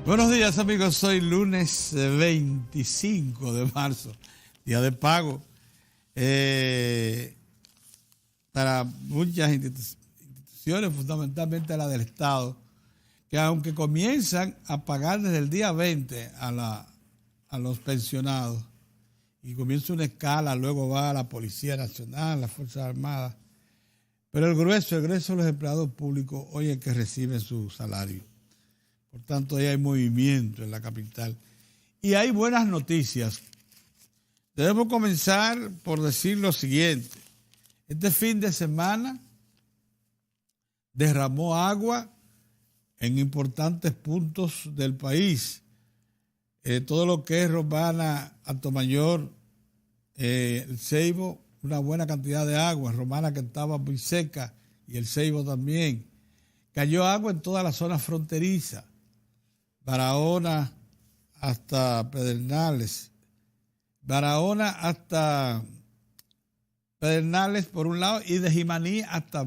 Buenos días, amigos. Soy lunes 25 de marzo, día de pago. Para muchas instituciones, fundamentalmente la del Estado, que aunque comienzan a pagar desde el día 20 a los pensionados, y comienza una escala, luego va a la Policía Nacional, las Fuerzas Armadas, pero el grueso de los empleados públicos hoy es el que recibe su salario. Por tanto, ahí hay movimiento en la capital. Y hay buenas noticias. Debemos comenzar por decir lo siguiente. Este fin de semana derramó agua en importantes puntos del país. Todo lo que es Romana, Atomayor, el Ceibo, una buena cantidad de agua. Romana, que estaba muy seca, y el Ceibo también. Cayó agua en toda la zona fronteriza. Barahona hasta Pedernales. Barahona hasta Pedernales por un lado, y de Jimaní hasta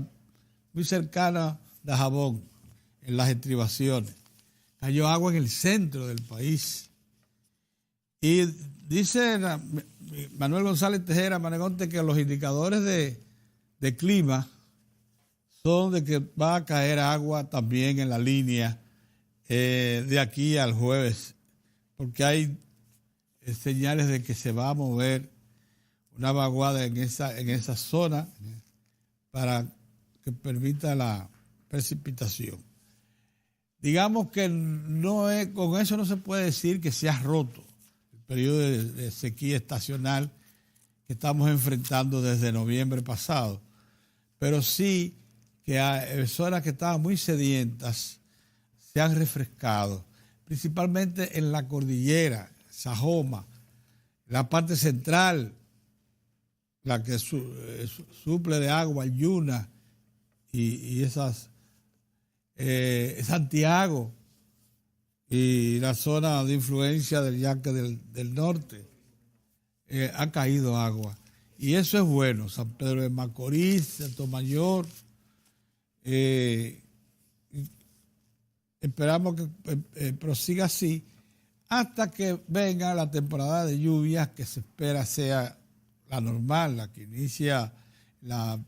muy cercana de Jabón, en las estribaciones. Cayó agua en el centro del país. Y dice Manuel González Tejera Manegonte que los indicadores de clima son de que va a caer agua también en la línea de aquí al jueves, porque hay señales de que se va a mover una vaguada en esa zona para que permita la precipitación. Digamos que con eso no se puede decir que se ha roto el periodo de sequía estacional que estamos enfrentando desde noviembre pasado, pero sí que hay zonas que estaban muy sedientas se han refrescado, principalmente en la cordillera, Sajoma, la parte central, la que suple de agua, Yuna y esas, Santiago y la zona de influencia del Yaque del Norte, ha caído agua. Y eso es bueno. San Pedro de Macorís, Atomayor, esperamos que prosiga así hasta que venga la temporada de lluvias que se espera sea la normal, la que inicia la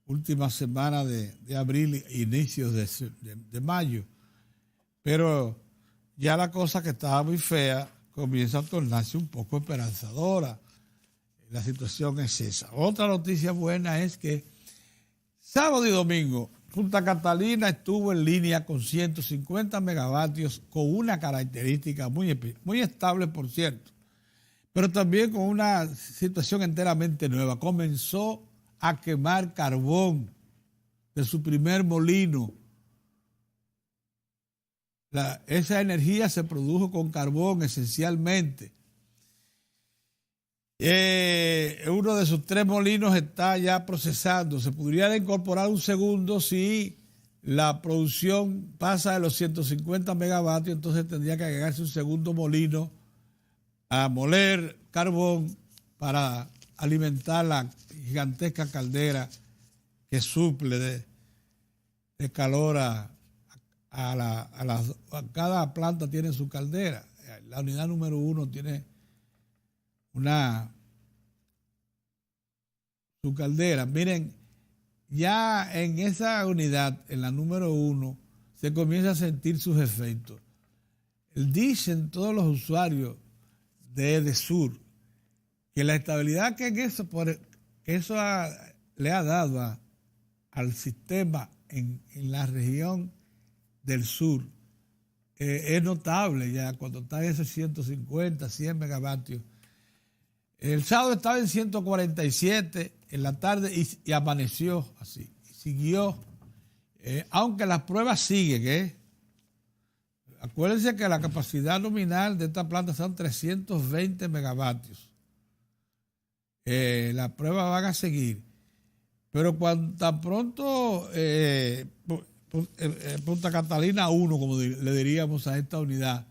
última semana de abril e inicios de mayo. Pero ya la cosa que estaba muy fea comienza a tornarse un poco esperanzadora. La situación es esa. Otra noticia buena es que sábado y domingo Punta Catalina estuvo en línea con 150 megavatios, con una característica muy estable, por cierto, pero también con una situación enteramente nueva. Comenzó a quemar carbón de su primer molino. Esa energía se produjo con carbón esencialmente. Uno de sus 3 molinos está ya procesando. Se podría incorporar un segundo si la producción pasa de los 150 megavatios, entonces tendría que agregarse un segundo molino a moler carbón para alimentar la gigantesca caldera que suple de calor a cada planta tiene su caldera. La unidad número 1 tiene su caldera. Miren, ya en esa unidad, en la número 1, se comienza a sentir sus efectos. Dicen todos los usuarios de EDESUR que la estabilidad que eso le ha dado al sistema en la región del sur es notable ya cuando está en esos 150, 100 megavatios. El sábado estaba en 147 en la tarde y amaneció así. Siguió, aunque las pruebas siguen. Acuérdense que la capacidad nominal de esta planta son 320 megavatios. Las pruebas van a seguir. Pero cuando tan pronto Punta Catalina 1, como le diríamos a esta unidad,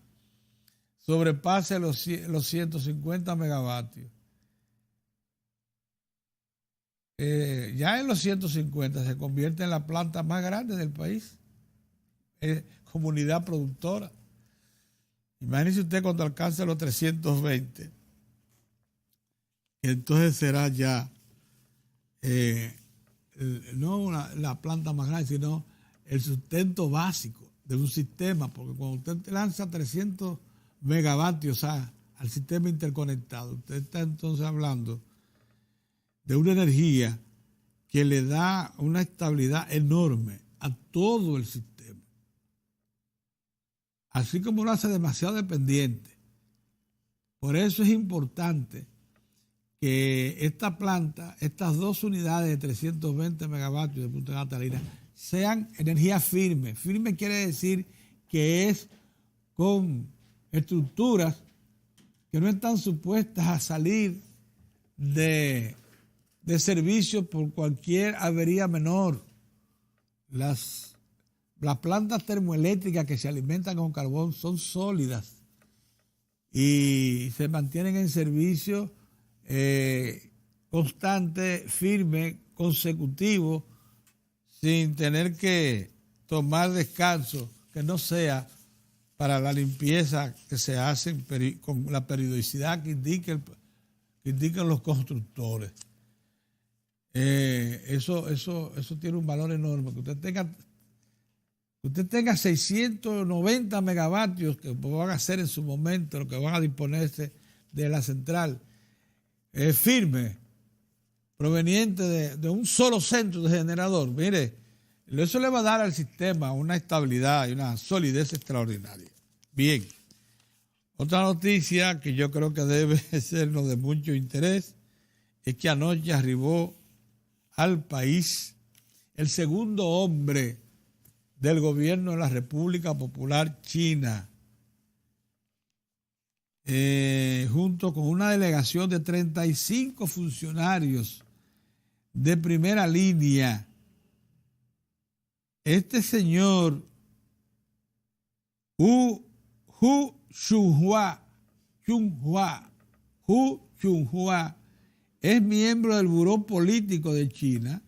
sobrepase los 150 megavatios, ya en los 150 se convierte en la planta más grande del país, comunidad productora. Imagínese usted cuando alcance los 320, entonces será ya no la planta más grande, sino el sustento básico de un sistema, porque cuando usted lanza 300 megavatios al sistema interconectado, usted está entonces hablando de una energía que le da una estabilidad enorme a todo el sistema. Así como lo hace demasiado dependiente. Por eso es importante que esta planta, estas dos unidades de 320 megavatios de Punta Catalina, sean energía firme. Firme quiere decir que es con estructuras que no están supuestas a salir de servicio por cualquier avería menor. Las plantas termoeléctricas que se alimentan con carbón son sólidas y se mantienen en servicio constante, firme, consecutivo, sin tener que tomar descanso que no sea para la limpieza que se hace con la periodicidad que indican los constructores. Eso tiene un valor enorme. Que usted tenga 690 megavatios que van a ser en su momento, lo que van a disponerse de la central, firme, proveniente de un solo centro de generador. Mire, eso le va a dar al sistema una estabilidad y una solidez extraordinaria. Bien, otra noticia que yo creo que debe sernos de mucho interés es que anoche arribó al país el segundo hombre del gobierno de la República Popular China, junto con una delegación de 35 funcionarios de primera línea. Este señor Hu Chunhua es miembro del Buró Político de China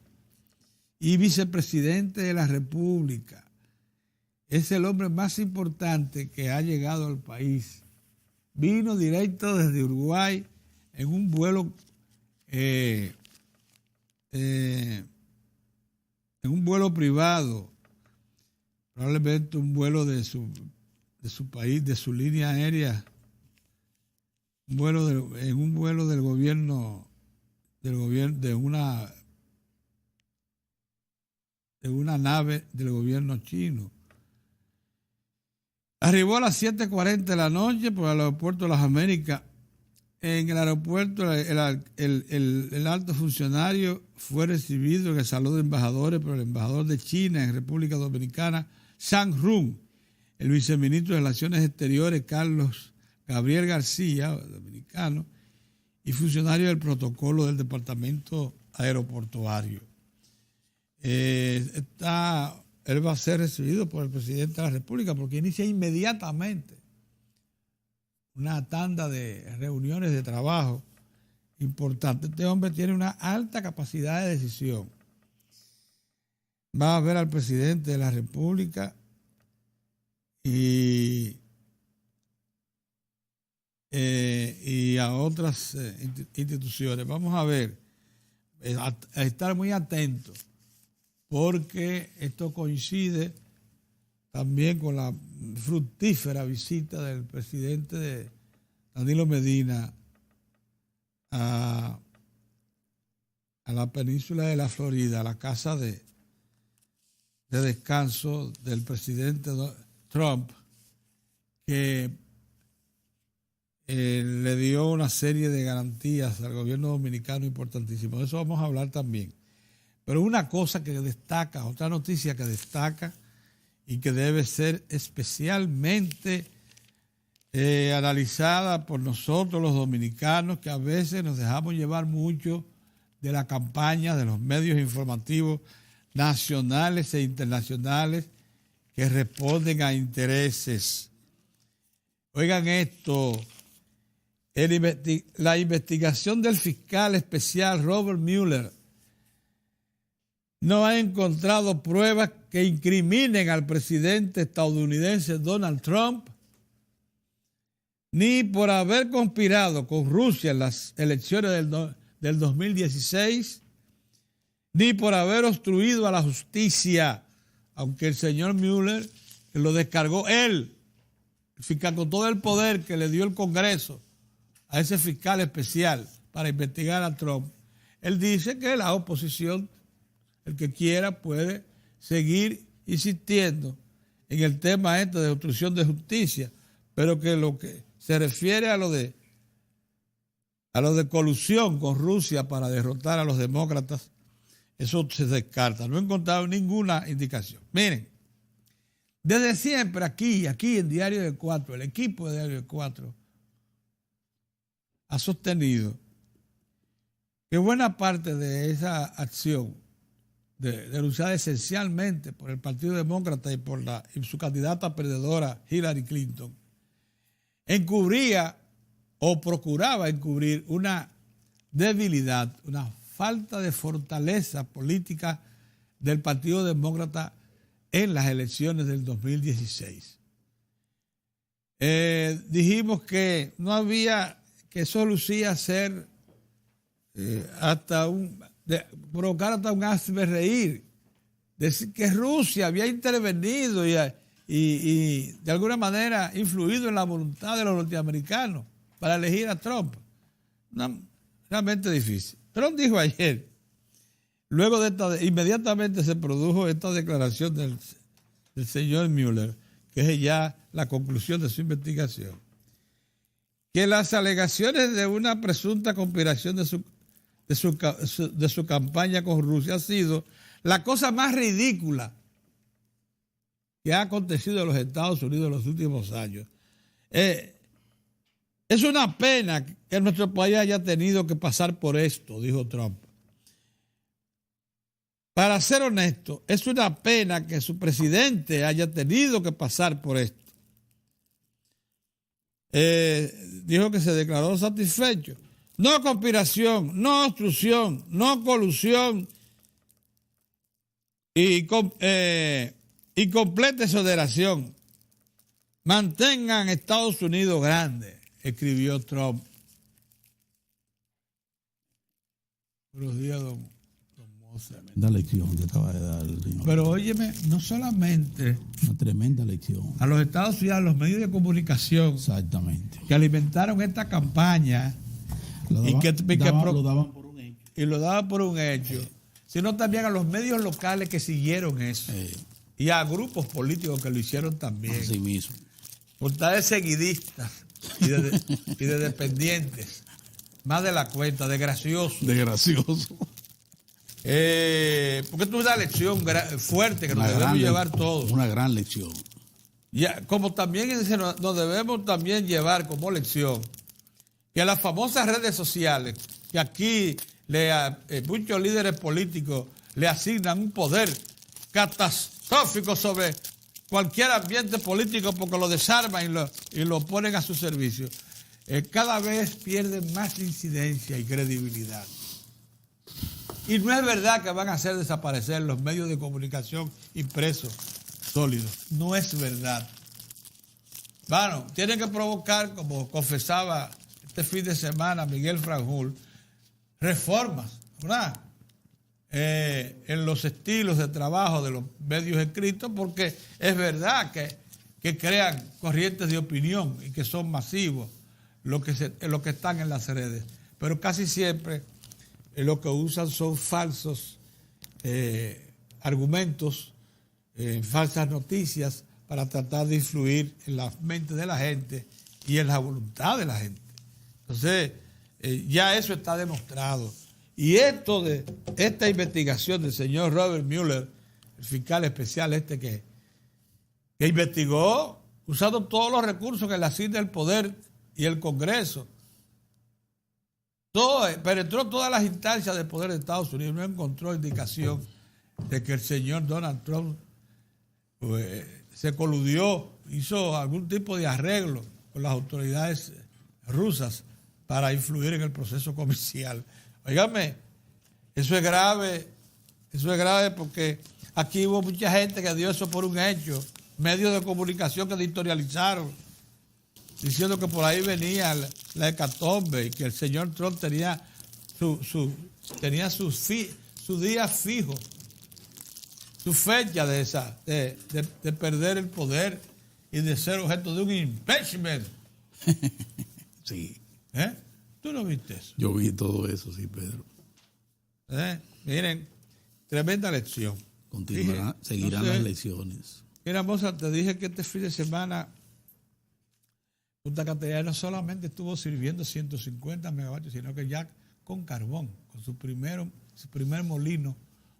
y vicepresidente de la República. Es el hombre más importante que ha llegado al país. Vino directo desde Uruguay en un vuelo privado, probablemente un vuelo de su país, de su línea aérea, en un vuelo del gobierno, de una nave del gobierno chino. Arribó a las 7:40 de la noche por el aeropuerto de las Américas. En el aeropuerto el alto funcionario fue recibido en el Salón de Embajadores por el embajador de China en República Dominicana, Zhang Run, el viceministro de Relaciones Exteriores, Carlos Gabriel García, dominicano, y funcionario del protocolo del Departamento Aeroportuario. Él va a ser recibido por el presidente de la República porque inicia inmediatamente una tanda de reuniones de trabajo importante. Este hombre tiene una alta capacidad de decisión. Va a ver al presidente de la República y a otras instituciones. Vamos a ver, a estar muy atentos, porque esto coincide también con la fructífera visita del presidente Danilo Medina a la península de la Florida, a la casa de descanso del presidente Trump, que le dio una serie de garantías al gobierno dominicano importantísimas. De eso vamos a hablar también. Pero una cosa que destaca, otra noticia que destaca y que debe ser especialmente analizada por nosotros los dominicanos, que a veces nos dejamos llevar mucho de la campaña de los medios informativos nacionales e internacionales que responden a intereses. Oigan esto, la investigación del fiscal especial Robert Mueller no ha encontrado pruebas que incriminen al presidente estadounidense Donald Trump ni por haber conspirado con Rusia en las elecciones del 2016, ni por haber obstruido a la justicia, aunque el señor Mueller lo descargó él, el fiscal, con todo el poder que le dio el Congreso a ese fiscal especial para investigar a Trump. Él dice que la oposición, el que quiera, puede seguir insistiendo en el tema de obstrucción de justicia, pero que lo que se refiere a lo de colusión con Rusia para derrotar a los demócratas, eso se descarta. No he encontrado ninguna indicación. Miren, desde siempre aquí en Diario de Cuatro, el equipo de Diario de Cuatro ha sostenido que buena parte de esa acción denunciada esencialmente por el Partido Demócrata y por su candidata perdedora Hillary Clinton, encubría o procuraba encubrir una debilidad, una falta de fortaleza política del Partido Demócrata en las elecciones del 2016. Dijimos que no había, que eso lucía ser provocar hasta un hazme reír, decir que Rusia había intervenido y de alguna manera influido en la voluntad de los norteamericanos para elegir a Trump. No, realmente difícil. Trump dijo ayer, luego de inmediatamente se produjo esta declaración del señor Mueller, que es ya la conclusión de su investigación, que las alegaciones de una presunta conspiración de su campaña con Rusia ha sido la cosa más ridícula que ha acontecido en los Estados Unidos en los últimos años. Es una pena que nuestro país haya tenido que pasar por esto, dijo Trump. Para ser honesto, es una pena que su presidente haya tenido que pasar por esto. Dijo que se declaró satisfecho. No conspiración, no obstrucción, no colusión y completa exoneración. Mantengan Estados Unidos grande, escribió Trump. Buenos días, don Moza. Tremenda lección que acaba de dar el señor. Pero óyeme, no solamente una tremenda lección a los Estados Unidos, a los medios de comunicación, exactamente, que alimentaron esta campaña lo daban por un hecho. Y lo daban por un hecho, sino también a los medios locales que siguieron eso. Y a grupos políticos que lo hicieron también. Así mismo. Por estar de seguidistas y de dependientes. Más de la cuenta, de graciosos. De gracioso. Porque esto es una lección fuerte que nos debemos llevar todos. Una gran lección. Ya, como también nos debemos también llevar como lección que a las famosas redes sociales, que aquí muchos líderes políticos le asignan un poder catastrófico sobre cualquier ambiente político porque lo desarman y lo ponen a su servicio, cada vez pierden más incidencia y credibilidad. Y no es verdad que van a hacer desaparecer los medios de comunicación impresos sólidos. No es verdad. Bueno, tienen que provocar, como confesaba este fin de semana Miguel Franjul, reformas, ¿verdad? En los estilos de trabajo de los medios escritos, porque es verdad que crean corrientes de opinión y que son masivos los que están en las redes. Pero casi siempre lo que usan son falsos argumentos, falsas noticias para tratar de influir en la mente de la gente y en la voluntad de la gente. Entonces, ya eso está demostrado. Y esta investigación del señor Robert Mueller, el fiscal especial que investigó usando todos los recursos que le asigna el poder y el Congreso, penetró todas las instancias del poder de Estados Unidos, no encontró indicación de que el señor Donald Trump se coludió, hizo algún tipo de arreglo con las autoridades rusas para influir en el proceso comercial. Óigame, eso es grave porque aquí hubo mucha gente que dio eso por un hecho, medios de comunicación que editorializaron diciendo que por ahí venía la hecatombe y que el señor Trump tenía su día fijo, su fecha de perder el poder y de ser objeto de un impeachment. Sí. ¿Tú no viste eso? Yo vi todo eso, sí, Pedro. Miren, tremenda lección. Seguirán las elecciones. Mira, Moza, te dije que este fin de semana Punta Catalina no solamente estuvo sirviendo 150 megavatios, sino que ya con carbón, con su primer molino,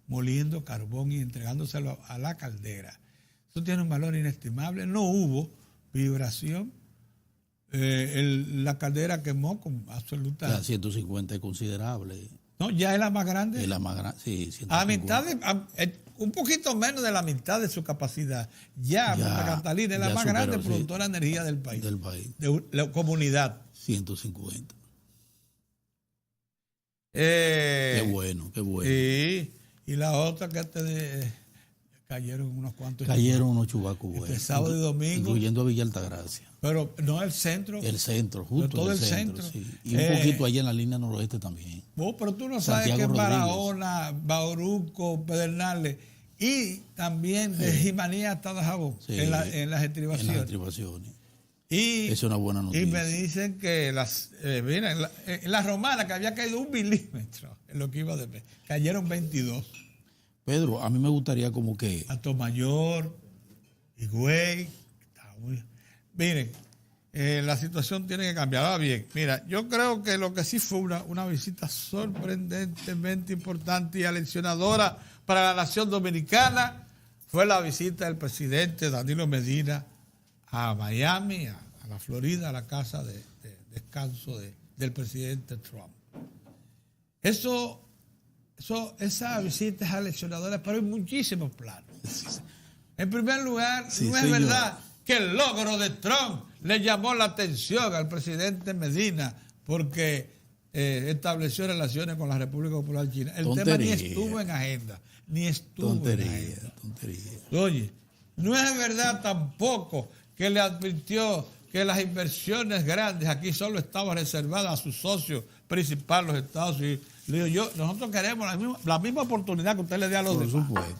moliendo carbón y entregándoselo a la caldera. Eso tiene un valor inestimable. No hubo vibración. La caldera quemó con absoluta... Ya 150 es considerable. No, ya es la más grande. Es la más grande, sí. 150. Un poquito menos de la mitad de su capacidad. Ya Punta Catalina es la más grande productora de energía del país. De la comunidad. 150. Qué bueno, qué bueno. Sí. Y la otra que cayeron unos cuantos. Cayeron unos chubacos buenos. Sábado y domingo. Incluyendo a Villa Altagracia. Pero no el centro. El centro, justo todo el centro. Sí. Y un poquito allá en la línea noroeste también. Pero tú no sabes que en Barahona, Bauruco, Pedernales y también de Jimaní hasta Dajabón, en las estribaciones. En las estribaciones. Y, es una buena noticia. Y me dicen que en la Romana, que había caído 1 milímetro en lo que iba de mes, cayeron 22. Pedro, a mí me gustaría como que... Atomayor, Higüey. Miren, la situación tiene que cambiar. Ahora bien, mira, yo creo que lo que sí fue una visita sorprendentemente importante y aleccionadora para la nación dominicana fue la visita del presidente Danilo Medina a Miami, a la Florida, a la casa de descanso del presidente Trump. Esa visita es aleccionadora, pero en muchísimos planos. En primer lugar, no es verdad que el logro de Trump le llamó la atención al presidente Medina porque estableció relaciones con la República Popular China. El tema ni estuvo en agenda, Tontería. Oye, no es verdad tampoco que le advirtió que las inversiones grandes aquí solo estaban reservadas a sus socios principales, los Estados Unidos. Le digo nosotros queremos la misma oportunidad que usted le dé a los demás. Por supuesto.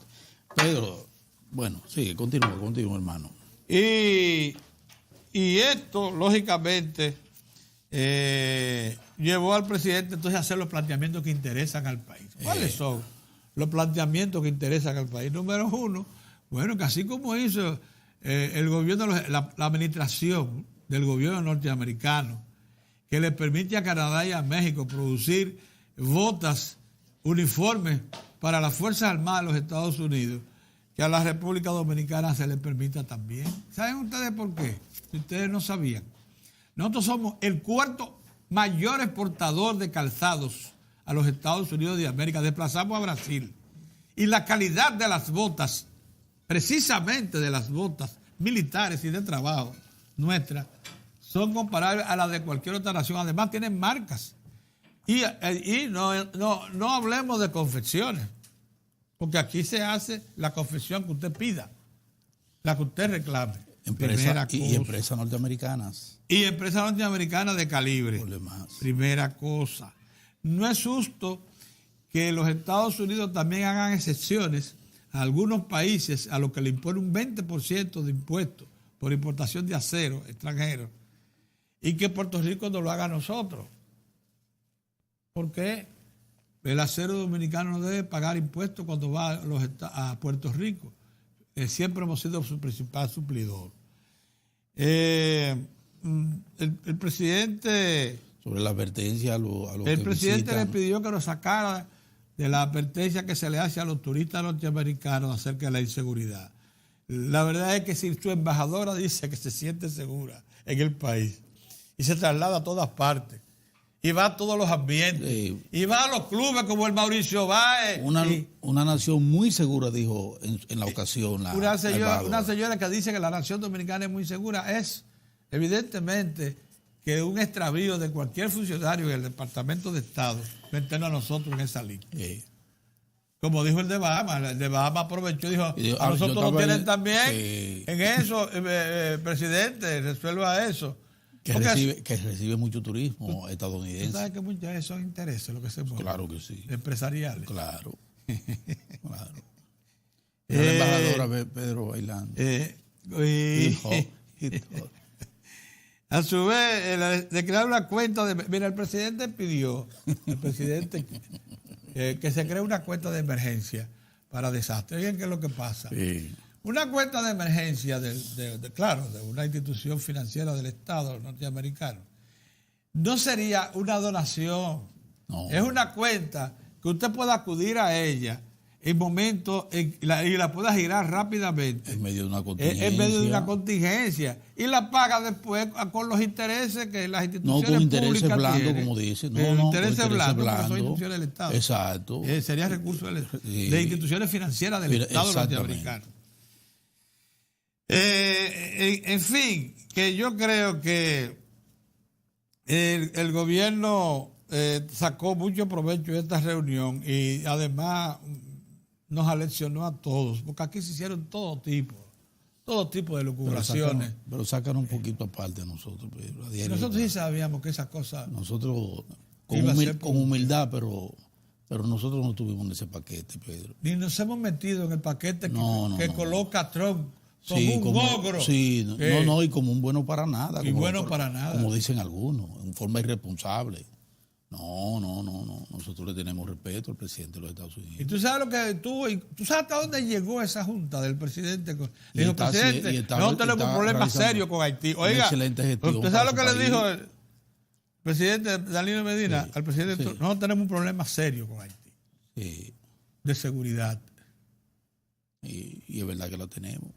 Pedro, bueno, sigue, continúa, hermano. Y esto, lógicamente, llevó al presidente entonces a hacer los planteamientos que interesan al país. ¿Cuáles son los planteamientos que interesan al país? Número uno, bueno, que así como hizo el gobierno, la administración del gobierno norteamericano, que le permite a Canadá y a México producir botas, uniformes para las Fuerzas Armadas de los Estados Unidos, que a la República Dominicana se le permita también. ¿Saben ustedes por qué? Si ustedes no sabían. Nosotros somos el cuarto mayor exportador de calzados a los Estados Unidos de América. Desplazamos a Brasil. Y la calidad de las botas, precisamente de las botas militares y de trabajo nuestras, son comparables a las de cualquier otra nación. Además tienen marcas. Y no hablemos de confecciones, porque aquí se hace la confección que usted pida, la que usted reclame. Y empresas norteamericanas. Y empresas norteamericanas de calibre. Primera cosa. No es justo que los Estados Unidos también hagan excepciones a algunos países a los que le impone un 20% de impuestos por importación de acero extranjero y que Puerto Rico no lo haga a nosotros. Porque el acero dominicano no debe pagar impuestos cuando va a Puerto Rico. Siempre hemos sido su principal suplidor. El presidente... Sobre la advertencia a los que presidente visitan. le pidió que lo sacara de la advertencia que se le hace a los turistas norteamericanos acerca de la inseguridad. La verdad es que si su embajadora dice que se siente segura en el país y se traslada a todas partes, y va a todos los ambientes, y va a los clubes como el Mauricio Báez. Una nación muy segura, dijo en la ocasión. Una señora que dice que la nación dominicana es muy segura. Es evidentemente que un extravío de cualquier funcionario del Departamento de Estado meternos a nosotros en esa línea. Como dijo el de Bahamas aprovechó y dijo, a nosotros nos tienen también en eso, presidente, resuelva eso. Que recibe mucho turismo estadounidense. ¿Sabes que muchas veces son intereses lo que se mueven? Claro que sí. Empresariales. Claro. Claro. La embajadora Pedro bailando. A su vez, de crear una cuenta de... Mira, el presidente pidió que se cree una cuenta de emergencia para desastres. Oigan, ¿qué es lo que pasa? Sí. Una cuenta de emergencia, claro, de una institución financiera del Estado norteamericano, no sería una donación. No. Es una cuenta que usted pueda acudir a ella en momentos y la pueda girar rápidamente. En medio de una contingencia. En medio de una contingencia. Y la paga después con los intereses que las instituciones públicas. No con intereses blandos, como dicen. No, intereses blandos, porque son instituciones del Estado. Exacto. Sería recursos de instituciones financieras del Estado norteamericano. En fin, que yo creo que el gobierno sacó mucho provecho de esta reunión y además nos aleccionó a todos, porque aquí se hicieron todo tipo de lucubraciones. Pero sacan un poquito aparte a nosotros, Pedro. Nosotros sí sabíamos que esas cosas... Nosotros, con humildad, pero nosotros no estuvimos en ese paquete, Pedro. Ni nos hemos metido en el paquete que coloca a Trump como un ogro. Sí, y como un bueno para nada. Para nada. Como dicen algunos, en forma irresponsable. No. Nosotros le tenemos respeto al presidente de los Estados Unidos. Y tú sabes lo que tú sabes hasta dónde llegó esa junta del presidente. Le dijo, presidente, no tenemos un problema serio con Haití. Oiga, ¿usted sabe lo que le dijo el presidente Danilo Medina al presidente? Sí. No tenemos un problema serio con Haití. Sí. De seguridad. Y es verdad que lo tenemos.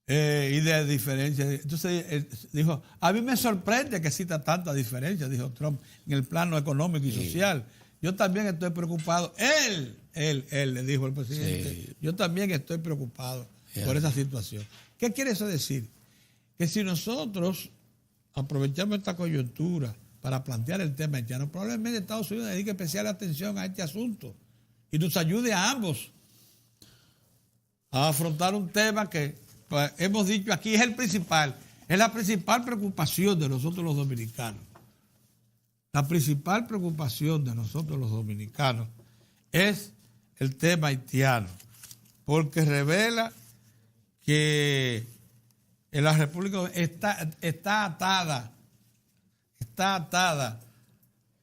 Y de diferencia. Entonces dijo, a mí me sorprende que exista tanta diferencia, dijo Trump, en el plano económico y social. Yo también estoy preocupado. Él le dijo al presidente, yo también estoy preocupado por esa situación. ¿Qué quiere eso decir? Que si nosotros aprovechamos esta coyuntura para plantear el tema haitiano, probablemente Estados Unidos dedique especial atención a este asunto y nos ayude a ambos a afrontar un tema que pues, hemos dicho aquí es la principal preocupación de nosotros los dominicanos. La principal preocupación de nosotros los dominicanos es el tema haitiano, porque revela que en la República está atada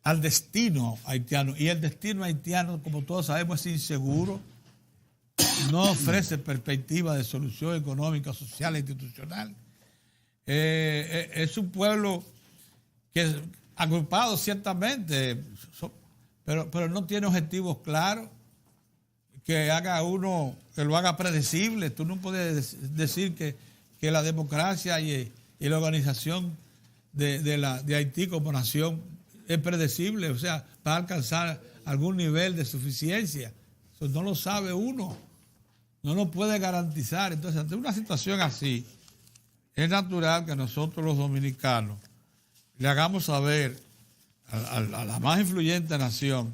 al destino haitiano, y el destino haitiano, como todos sabemos, es inseguro. No ofrece perspectiva de solución económica, social e institucional. Es un pueblo que es agrupado ciertamente, pero no tiene objetivos claros, que lo haga predecible. Tú no puedes decir que la democracia y la organización de Haití como nación es predecible, o sea, va a alcanzar algún nivel de suficiencia. Eso no lo sabe uno. No nos puede garantizar. Entonces, ante una situación así, es natural que nosotros los dominicanos le hagamos saber a la más influyente nación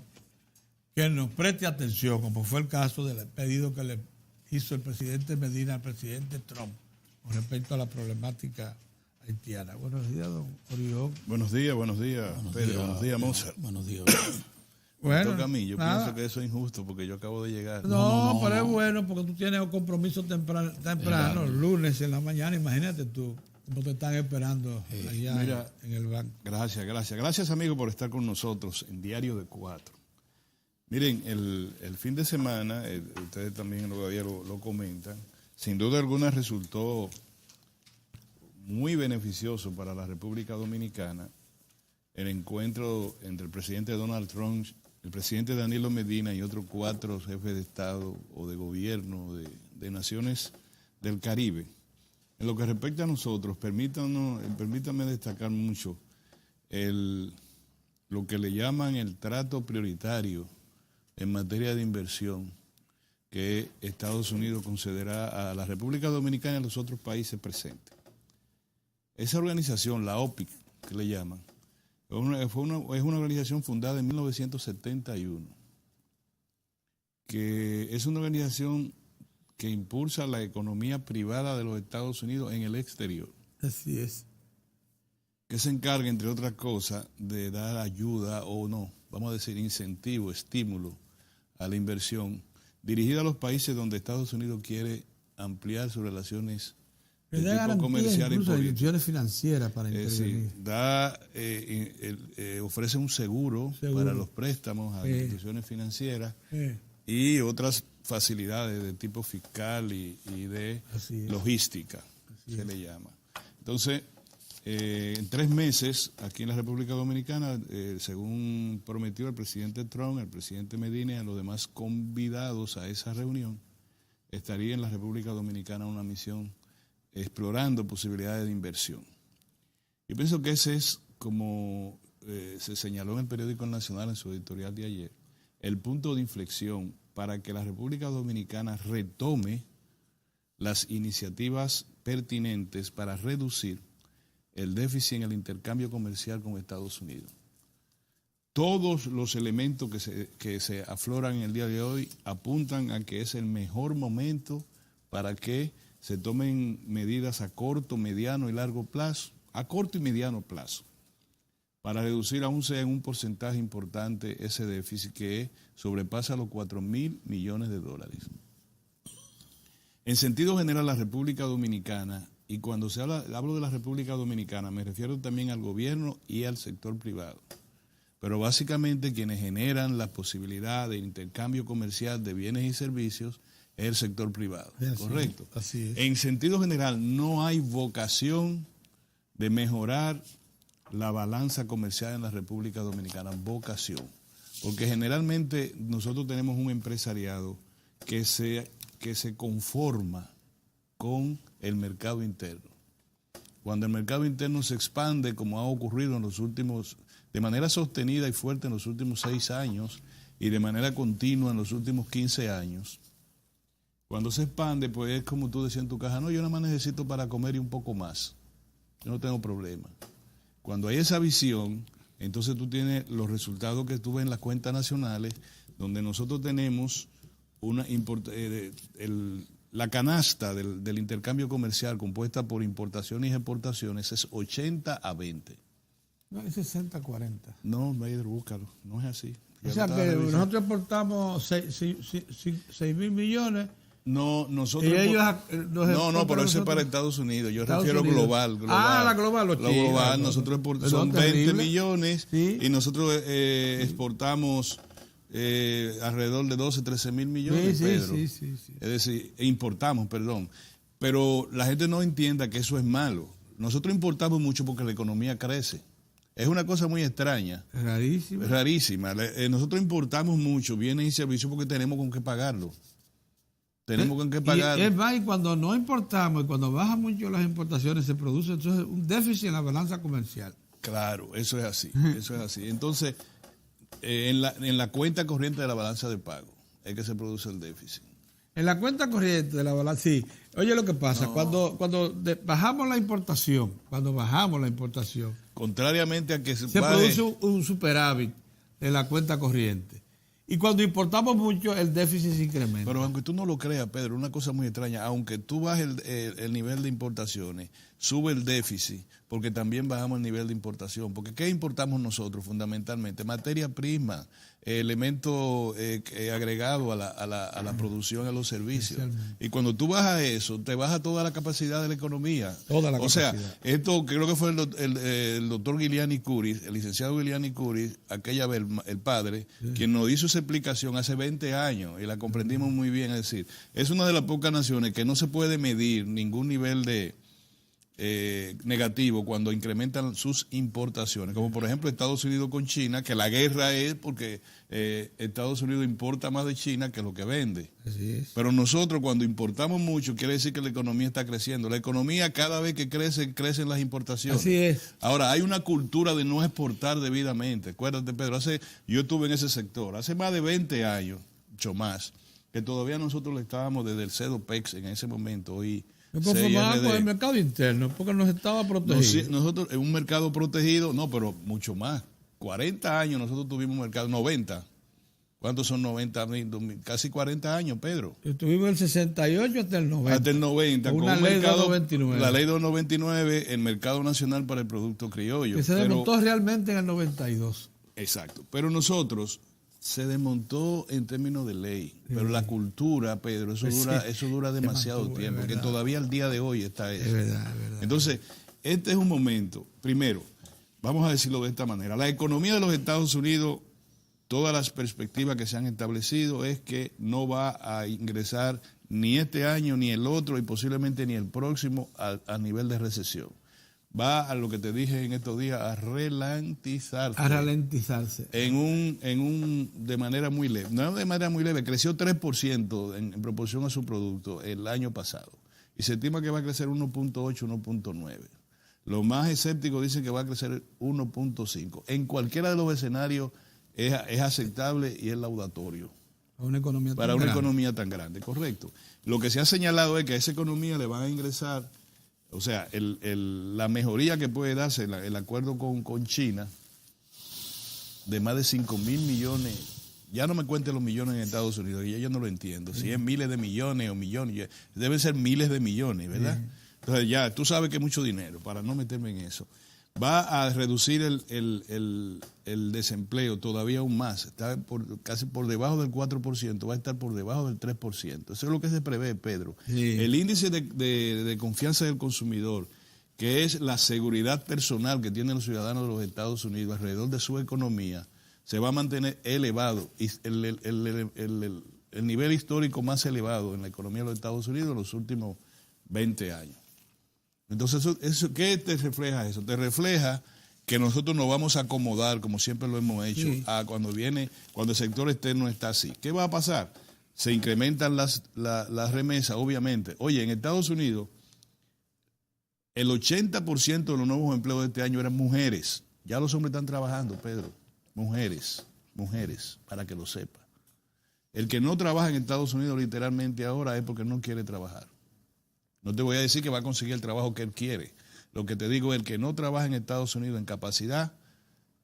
que nos preste atención, como fue el caso del pedido que le hizo el presidente Medina al presidente Trump con respecto a la problemática haitiana. Buenos días, don Orión. Buenos días, Pedro. Buenos días, Mozart. Buenos días. Bueno, toca a mí. Yo pienso que eso es injusto porque yo acabo de llegar. No, pero es bueno porque tú tienes un compromiso temprano, lunes en la mañana. Imagínate tú cómo te están esperando allá en el banco. Gracias. Gracias, amigo, por estar con nosotros en Diario de 4. Miren, el fin de semana, ustedes también lo comentan, sin duda alguna resultó muy beneficioso para la República Dominicana el encuentro entre el presidente Donald Trump, el presidente Danilo Medina y otros 4 jefes de Estado o de gobierno de naciones del Caribe. En lo que respecta a nosotros, permítanme destacar mucho lo que le llaman el trato prioritario en materia de inversión que Estados Unidos concederá a la República Dominicana y a los otros países presentes. Esa organización, la OPIC, que le llaman, es una organización fundada en 1971, que es una organización que impulsa la economía privada de los Estados Unidos en el exterior. Así es. que se encarga, entre otras cosas, de dar ayuda o no, vamos a decir incentivo, estímulo a la inversión dirigida a los países donde Estados Unidos quiere ampliar sus relaciones de tipo comercial y político. Instituciones financieras para intervenir. Ofrece un seguro para los préstamos a instituciones financieras y otras facilidades de tipo fiscal y de logística, se le llama. Entonces, en 3 meses, aquí en la República Dominicana, según prometió el presidente Trump, el presidente Medina y a los demás convidados a esa reunión, estaría en la República Dominicana una misión explorando posibilidades de inversión. Yo pienso que ese es, como se señaló en el periódico Nacional en su editorial de ayer, el punto de inflexión para que la República Dominicana retome las iniciativas pertinentes para reducir el déficit en el intercambio comercial con Estados Unidos. Todos los elementos que se afloran en el día de hoy apuntan a que es el mejor momento para que se tomen medidas a corto, mediano y largo plazo, a corto y mediano plazo, para reducir aún sea en un porcentaje importante ese déficit que sobrepasa los 4.000 millones de dólares. En sentido general, la República Dominicana, y cuando hablo de la República Dominicana, me refiero también al gobierno y al sector privado, pero básicamente quienes generan la posibilidad de intercambio comercial de bienes y servicios es el sector privado, ¿correcto? Así es. En sentido general, no hay vocación de mejorar la balanza comercial en la República Dominicana, vocación, porque generalmente nosotros tenemos un empresariado que se conforma con el mercado interno. Cuando el mercado interno se expande, como ha ocurrido en los últimos, de manera sostenida y fuerte en los últimos 6 años y de manera continua en los últimos 15 años, cuando se expande, pues es como tú decías en tu caja, no, yo nada más necesito para comer y un poco más. Yo no tengo problema. Cuando hay esa visión, entonces tú tienes los resultados que tú ves en las cuentas nacionales, donde nosotros tenemos la canasta del intercambio comercial compuesta por importaciones y exportaciones es 80-20. No, es 60-40. No, búscalo, no es así. O sea que nosotros exportamos 6.000 millones. No, nosotros. Pero eso es para Estados Unidos. Yo refiero global. La global, global. Nosotros son 20 millones y nosotros exportamos alrededor de 13 mil millones, Pedro. Sí. Es decir, importamos, perdón. Pero la gente no entienda que eso es malo. Nosotros importamos mucho porque la economía crece. Es una cosa muy extraña. Rarísima. Nosotros importamos mucho bienes y servicios porque tenemos con qué pagarlo. Tenemos con qué pagar. Es más, y cuando no importamos y cuando bajan mucho las importaciones, se produce entonces un déficit en la balanza comercial. Claro, eso es así. Entonces, en la cuenta corriente de la balanza de pago es que se produce el déficit. En la cuenta corriente de la balanza, sí. Oye, lo que pasa, cuando bajamos la importación, contrariamente a que se produce un superávit en la cuenta corriente. Y cuando importamos mucho, el déficit se incrementa. Pero aunque tú no lo creas, Pedro, una cosa muy extraña, aunque tú bajes el nivel de importaciones, sube el déficit, porque también bajamos el nivel de importación. Porque ¿qué importamos nosotros fundamentalmente? Materia prima, elementos agregados a la producción, a los servicios. Y cuando tú bajas eso, te baja toda la capacidad de la economía. O sea, esto creo que fue el doctor Giuliani Curis, el licenciado Giuliani Curis, aquella vez el padre, quien nos hizo esa explicación hace 20 años y la comprendimos muy bien. Es decir, es una de las pocas naciones que no se puede medir ningún nivel de negativo cuando incrementan sus importaciones, como por ejemplo Estados Unidos con China, que la guerra es porque Estados Unidos importa más de China que lo que vende. Así es. Pero nosotros cuando importamos mucho quiere decir que la economía está creciendo. La economía cada vez que crece, crecen las importaciones. Así es. Ahora, hay una cultura de no exportar debidamente. Acuérdate, Pedro, yo estuve en ese sector, hace más de 20 años, mucho más, que todavía nosotros le estábamos desde el CEDOPEX en ese momento y nos conformábamos con el mercado interno porque nos estaba protegido. Nosotros en un mercado protegido, no, pero mucho más. 40 años nosotros tuvimos un mercado, 90. ¿Cuántos son 90? Casi 40 años, Pedro. Estuvimos del 68 hasta el 90. Hasta el 90. Con con una un ley mercado, 299. La ley 299, el mercado nacional para el producto criollo. Que se desmontó realmente en el 92. Exacto. Pero nosotros se desmontó en términos de ley. Sí. Pero la cultura, Pedro, eso dura demasiado tiempo. Que todavía al día de hoy está eso. Es verdad. Entonces, este es un momento. Primero, vamos a decirlo de esta manera. La economía de los Estados Unidos, todas las perspectivas que se han establecido es que no va a ingresar ni este año, ni el otro, y posiblemente ni el próximo a nivel de recesión. Va a lo que te dije en estos días, a ralentizarse. De manera muy leve. No de manera muy leve, creció 3% en proporción a su producto el año pasado. Y se estima que va a crecer 1.8, 1.9. Los más escépticos dicen que va a crecer 1.5. En cualquiera de los escenarios es aceptable y es laudatorio. Para una economía tan grande, correcto. Lo que se ha señalado es que a esa economía le van a ingresar, o sea, la mejoría que puede darse, el acuerdo con China, de más de 5,000 millones, ya no me cuenten los millones en Estados Unidos, y yo no lo entiendo, si es miles de millones o millones, deben ser miles de millones, ¿verdad? Entonces ya, tú sabes que es mucho dinero, para no meterme en eso. Va a reducir el desempleo todavía aún más, está casi por debajo del 4%, va a estar por debajo del 3%. Eso es lo que se prevé, Pedro. Sí. El índice de confianza del consumidor, que es la seguridad personal que tienen los ciudadanos de los Estados Unidos alrededor de su economía, se va a mantener elevado, el nivel histórico más elevado en la economía de los Estados Unidos en los últimos 20 años. Entonces, ¿qué te refleja eso? Te refleja que nosotros nos vamos a acomodar, como siempre lo hemos hecho, sí, a cuando el sector externo está así. ¿Qué va a pasar? Se incrementan las remesas, obviamente. Oye, en Estados Unidos, el 80% de los nuevos empleos de este año eran mujeres. Ya los hombres están trabajando, Pedro. Mujeres, para que lo sepa. El que no trabaja en Estados Unidos literalmente ahora es porque no quiere trabajar. No te voy a decir que va a conseguir el trabajo que él quiere. Lo que te digo es el que no trabaja en Estados Unidos en capacidad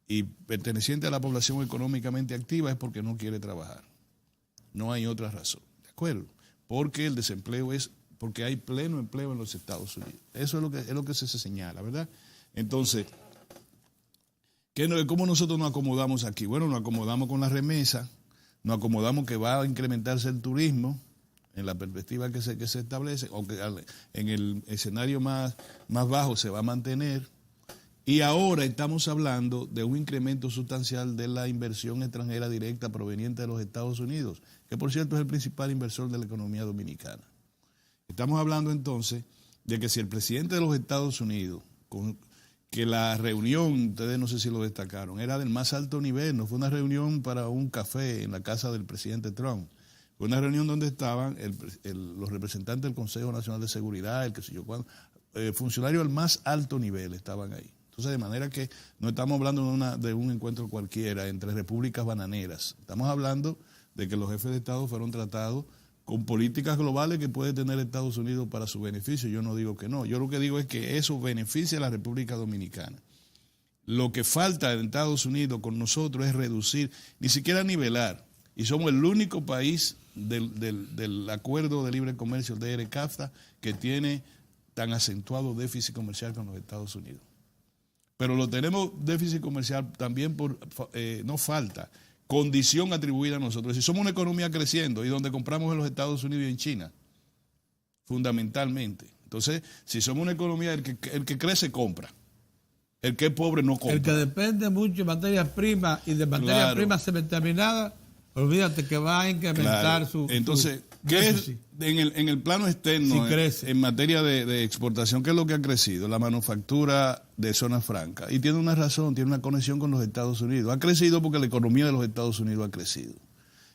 y perteneciente a la población económicamente activa es porque no quiere trabajar. No hay otra razón. ¿De acuerdo? Porque el desempleo es porque hay pleno empleo en los Estados Unidos. Eso es lo que se señala, ¿verdad? Entonces, ¿cómo nosotros nos acomodamos aquí? Bueno, nos acomodamos con la remesa, nos acomodamos que va a incrementarse el turismo, en la perspectiva que se establece, aunque en el escenario más bajo se va a mantener. Y ahora estamos hablando de un incremento sustancial de la inversión extranjera directa proveniente de los Estados Unidos, que por cierto es el principal inversor de la economía dominicana. Estamos hablando entonces de que si el presidente de los Estados Unidos, que la reunión, ustedes no sé si lo destacaron, era del más alto nivel, no fue una reunión para un café en la casa del presidente Trump. Fue una reunión donde estaban los representantes del Consejo Nacional de Seguridad, funcionarios al más alto nivel estaban ahí. Entonces, de manera que no estamos hablando de un encuentro cualquiera entre repúblicas bananeras. Estamos hablando de que los jefes de Estado fueron tratados con políticas globales que puede tener Estados Unidos para su beneficio. Yo no digo que no. Yo lo que digo es que eso beneficia a la República Dominicana. Lo que falta en Estados Unidos con nosotros es reducir, ni siquiera nivelar. Y somos el único país del Acuerdo de Libre Comercio, el DR-CAFTA, que tiene tan acentuado déficit comercial con los Estados Unidos. Pero lo tenemos déficit comercial también no falta, condición atribuida a nosotros. Si somos una economía creciendo y donde compramos en los Estados Unidos y en China, fundamentalmente. Entonces, si somos una economía, el que crece compra. El que es pobre no compra. El que depende mucho de materias primas y de materias primas semiterminadas, olvídate que va a incrementar su... Entonces, ¿qué es en el plano externo, en materia de exportación, qué es lo que ha crecido? La manufactura de zona franca. Y tiene una razón, tiene una conexión con los Estados Unidos. Ha crecido porque la economía de los Estados Unidos ha crecido.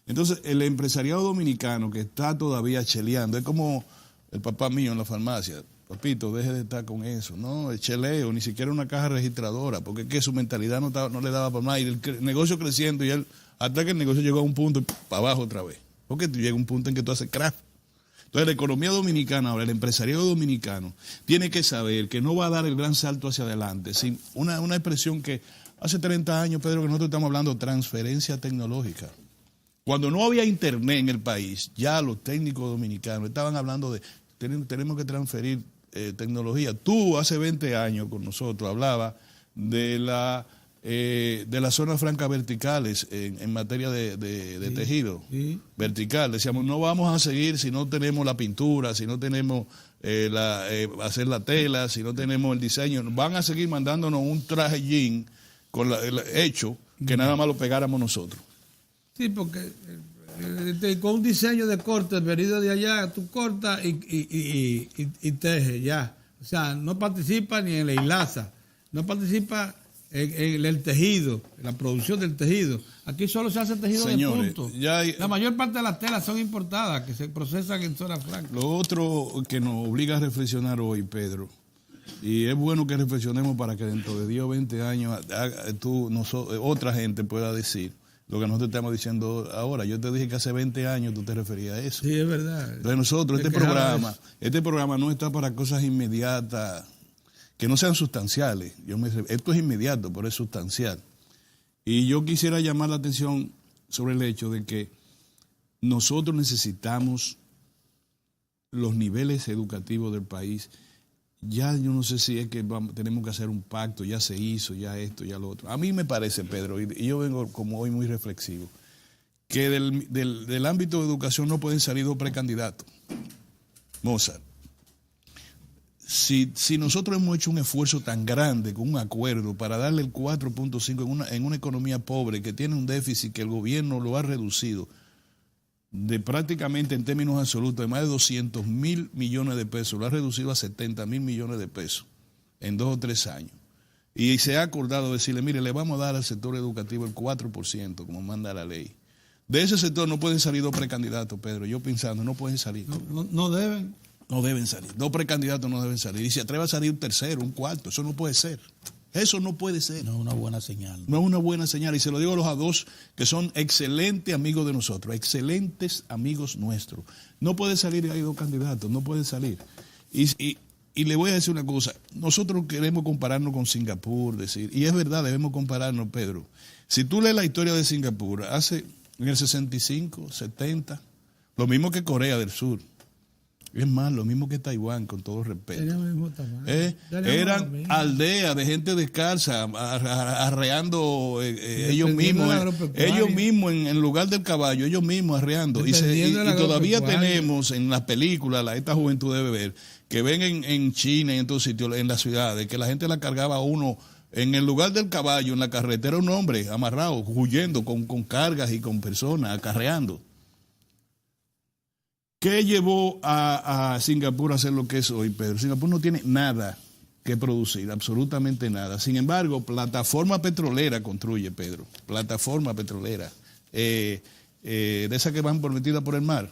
Entonces, el empresariado dominicano que está todavía cheleando, es como el papá mío en la farmacia. Papito, deje de estar con eso. No, el cheleo, ni siquiera una caja registradora, porque es que su mentalidad no le daba para más. Y el negocio creciendo y él... Hasta que el negocio llegó a un punto y para abajo otra vez. Porque tú llega a un punto en que tú haces craft. Entonces la economía dominicana, ahora el empresariado dominicano, tiene que saber que no va a dar el gran salto hacia adelante. Sin una expresión que hace 30 años, Pedro, que nosotros estamos hablando de transferencia tecnológica. Cuando no había internet en el país, ya los técnicos dominicanos estaban hablando de tenemos que transferir tecnología. Tú hace 20 años con nosotros hablabas de las zonas francas verticales en materia de tejido vertical. Decíamos, no vamos a seguir si no tenemos la pintura, si no tenemos hacer la tela, si no tenemos el diseño. Van a seguir mandándonos un traje jean hecho que nada más lo pegáramos nosotros. Sí, porque con un diseño de corte venido de allá, tú cortas y tejes ya. O sea, no participa ni en la hilaza, no participa en el tejido, en la producción del tejido. Aquí solo se hace tejido de punto. La mayor parte de las telas son importadas, que se procesan en zona franca. Lo otro que nos obliga a reflexionar hoy, Pedro, y es bueno que reflexionemos para que dentro de 10 o 20 años otra gente pueda decir lo que nosotros estamos diciendo ahora. Yo te dije que hace 20 años tú te referías a eso. Sí, es verdad. Entonces nosotros, este programa no está para cosas inmediatas, que no sean sustanciales. Esto es inmediato, pero es sustancial. Y yo quisiera llamar la atención sobre el hecho de que nosotros necesitamos los niveles educativos del país. Ya yo no sé si es que tenemos que hacer un pacto, ya se hizo, ya esto, ya lo otro. A mí me parece, Pedro, y yo vengo como hoy muy reflexivo, que del ámbito de educación no pueden salir dos precandidatos. Mozart, si nosotros hemos hecho un esfuerzo tan grande con un acuerdo para darle el 4.5 en una economía pobre que tiene un déficit que el gobierno lo ha reducido de prácticamente en términos absolutos de más de 200.000 millones de pesos, lo ha reducido a 70.000 millones de pesos en 2 o 3 años. Y se ha acordado decirle, mire, le vamos a dar al sector educativo el 4%, como manda la ley. De ese sector no pueden salir dos precandidatos, Pedro. Yo pensando, no pueden salir. No deben. No deben salir. Dos precandidatos no deben salir. Y se atreve a salir un tercero, un cuarto. Eso no puede ser. Eso no puede ser. No es una buena señal. No es una buena señal. Y se lo digo a los dos que son excelentes amigos de nosotros, excelentes amigos nuestros. No puede salir ahí dos candidatos, no puede salir. Y le voy a decir una cosa. Nosotros queremos compararnos con Singapur, y es verdad, debemos compararnos, Pedro. Si tú lees la historia de Singapur, en el 65, 70, lo mismo que Corea del Sur. Es más, lo mismo que Taiwán, con todo respeto. Eran aldeas de gente descalza, arreando ellos mismos en lugar del caballo, ellos mismos arreando. Y todavía tenemos en las películas, esta juventud debe ver, que ven en China y en todos sitios, en las ciudades, que la gente la cargaba a uno en el lugar del caballo, en la carretera, un hombre amarrado, huyendo con cargas y con personas, acarreando. ¿Qué llevó a Singapur a hacer lo que es hoy, Pedro? Singapur no tiene nada que producir, absolutamente nada. Sin embargo, plataforma petrolera construye, Pedro. Plataforma petrolera. De esas que van prometidas por el mar.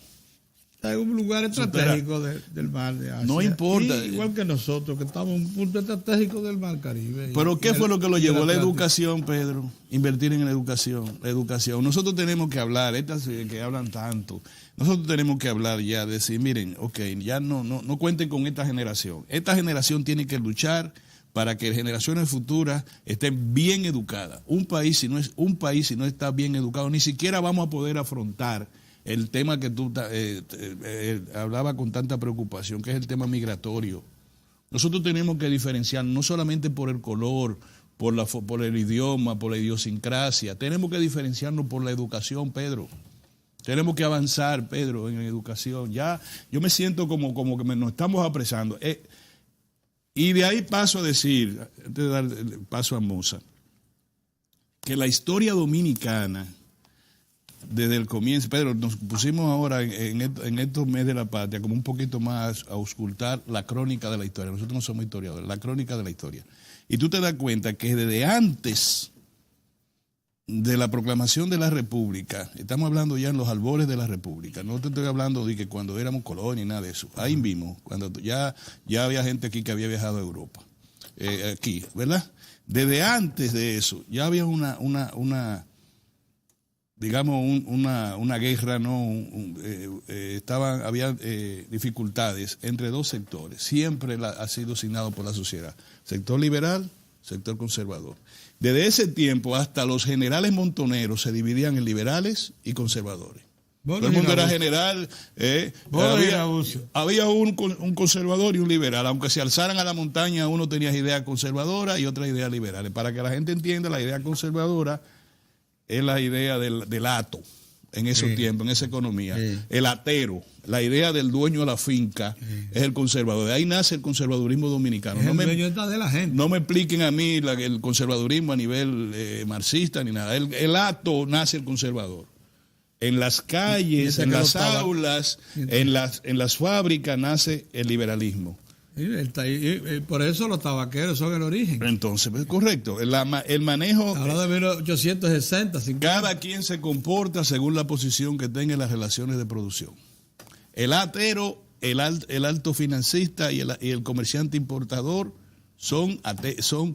Hay un lugar estratégico del mar de Asia. No importa. Igual que nosotros, que estamos en un punto estratégico del mar Caribe. Pero ¿qué fue lo que lo llevó? La educación, Pedro. Invertir en la educación. La educación. Nosotros tenemos que hablar, estas que hablan tanto, nosotros tenemos que hablar ya, decir, miren, ok, ya no cuenten con esta generación. Esta generación tiene que luchar para que generaciones futuras estén bien educadas. Un país si no está bien educado, ni siquiera vamos a poder afrontar el tema que tú hablaba con tanta preocupación, que es el tema migratorio. Nosotros tenemos que diferenciar no solamente por el color, por el idioma, por la idiosincrasia, tenemos que diferenciarnos por la educación, Pedro. Tenemos que avanzar, Pedro, en educación. Ya yo me siento como que nos estamos apresando. Y de ahí paso a decir, antes de dar el paso a Moza, que la historia dominicana, desde el comienzo, Pedro, nos pusimos ahora en estos meses de la patria como un poquito más a auscultar la crónica de la historia. Nosotros no somos historiadores, la crónica de la historia. Y tú te das cuenta que desde antes de la proclamación de la República, estamos hablando ya en los albores de la República, no te estoy hablando de que cuando éramos colonia y nada de eso, ahí mismo, cuando ya había gente aquí que había viajado a Europa, aquí, ¿verdad? Desde antes de eso, ya había una guerra, ¿no? Había dificultades entre dos sectores. Siempre ha sido asignado por la sociedad. Sector liberal, sector conservador. Desde ese tiempo hasta los generales montoneros se dividían en liberales y conservadores. Todo el mundo era general, había un conservador y un liberal, aunque se alzaran a la montaña, uno tenía ideas conservadoras y otras ideas liberales. Para que la gente entienda, la idea conservadora es la idea del hato en esos tiempos, en esa economía. El atero, la idea del dueño de la finca es el conservador. De ahí nace el conservadurismo dominicano. El dueño está de la gente. No me expliquen a mí el conservadurismo a nivel marxista ni nada. El hato nace el conservador. En las calles, en las aulas, en las fábricas nace el liberalismo. Por eso los tabaqueros son el origen. Entonces, es correcto. El manejo... Ahora de 1860, 50. Cada quien se comporta según la posición que tenga en las relaciones de producción. El atero, el alto financista y el comerciante importador son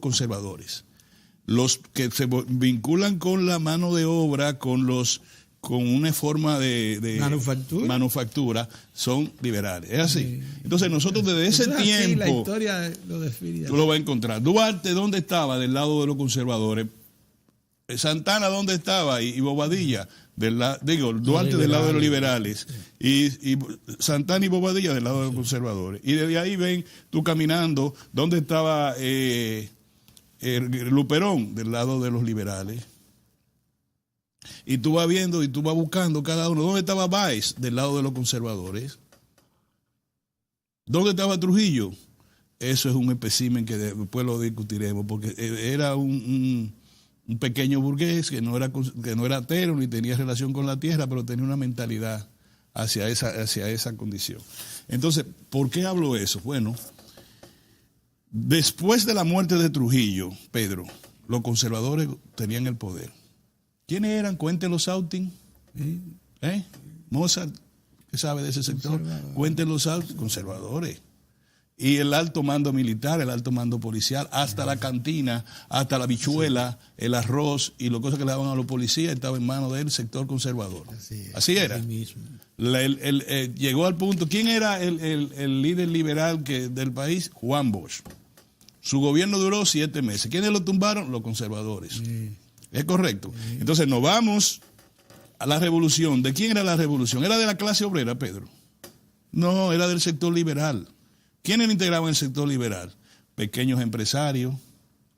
conservadores. Los que se vinculan con la mano de obra, con una forma de manufactura, son liberales. Es así. Entonces nosotros desde ese tiempo... La historia lo define. Tú lo vas a encontrar. Duarte, ¿dónde estaba? Del lado de los conservadores. Santana, ¿dónde estaba? Y Bobadilla, Duarte del lado de los liberales. Y Santana y Bobadilla del lado de los conservadores. Y desde ahí ven tú caminando, ¿dónde estaba Luperón? Del lado de los liberales. Y tú vas viendo y tú vas buscando cada uno. ¿Dónde estaba Báez? Del lado de los conservadores. ¿Dónde estaba Trujillo? Eso es un espécimen que después lo discutiremos, porque era un pequeño burgués que no era atero ni tenía relación con la tierra, pero tenía una mentalidad hacia esa condición. Entonces, ¿por qué hablo eso? Bueno, después de la muerte de Trujillo, Pedro, los conservadores tenían el poder. ¿Quiénes eran? Cuéntenlo, Sautin. Mozart, ¿qué sabe de ese sector? Cuéntenlo, Sautin. Conservadores. Y el alto mando militar, el alto mando policial, hasta la cantina, hasta la bichuela, el arroz y las cosas que le daban a los policías estaba en manos del sector conservador. Así era. Llegó al punto. ¿Quién era el líder liberal del país? Juan Bosch. Su gobierno duró 7 meses. ¿Quiénes lo tumbaron? Los conservadores. ¿Es correcto? Entonces nos vamos a la revolución. ¿De quién era la revolución? ¿Era de la clase obrera, Pedro? No, era del sector liberal. ¿Quiénes integraban el sector liberal? Pequeños empresarios.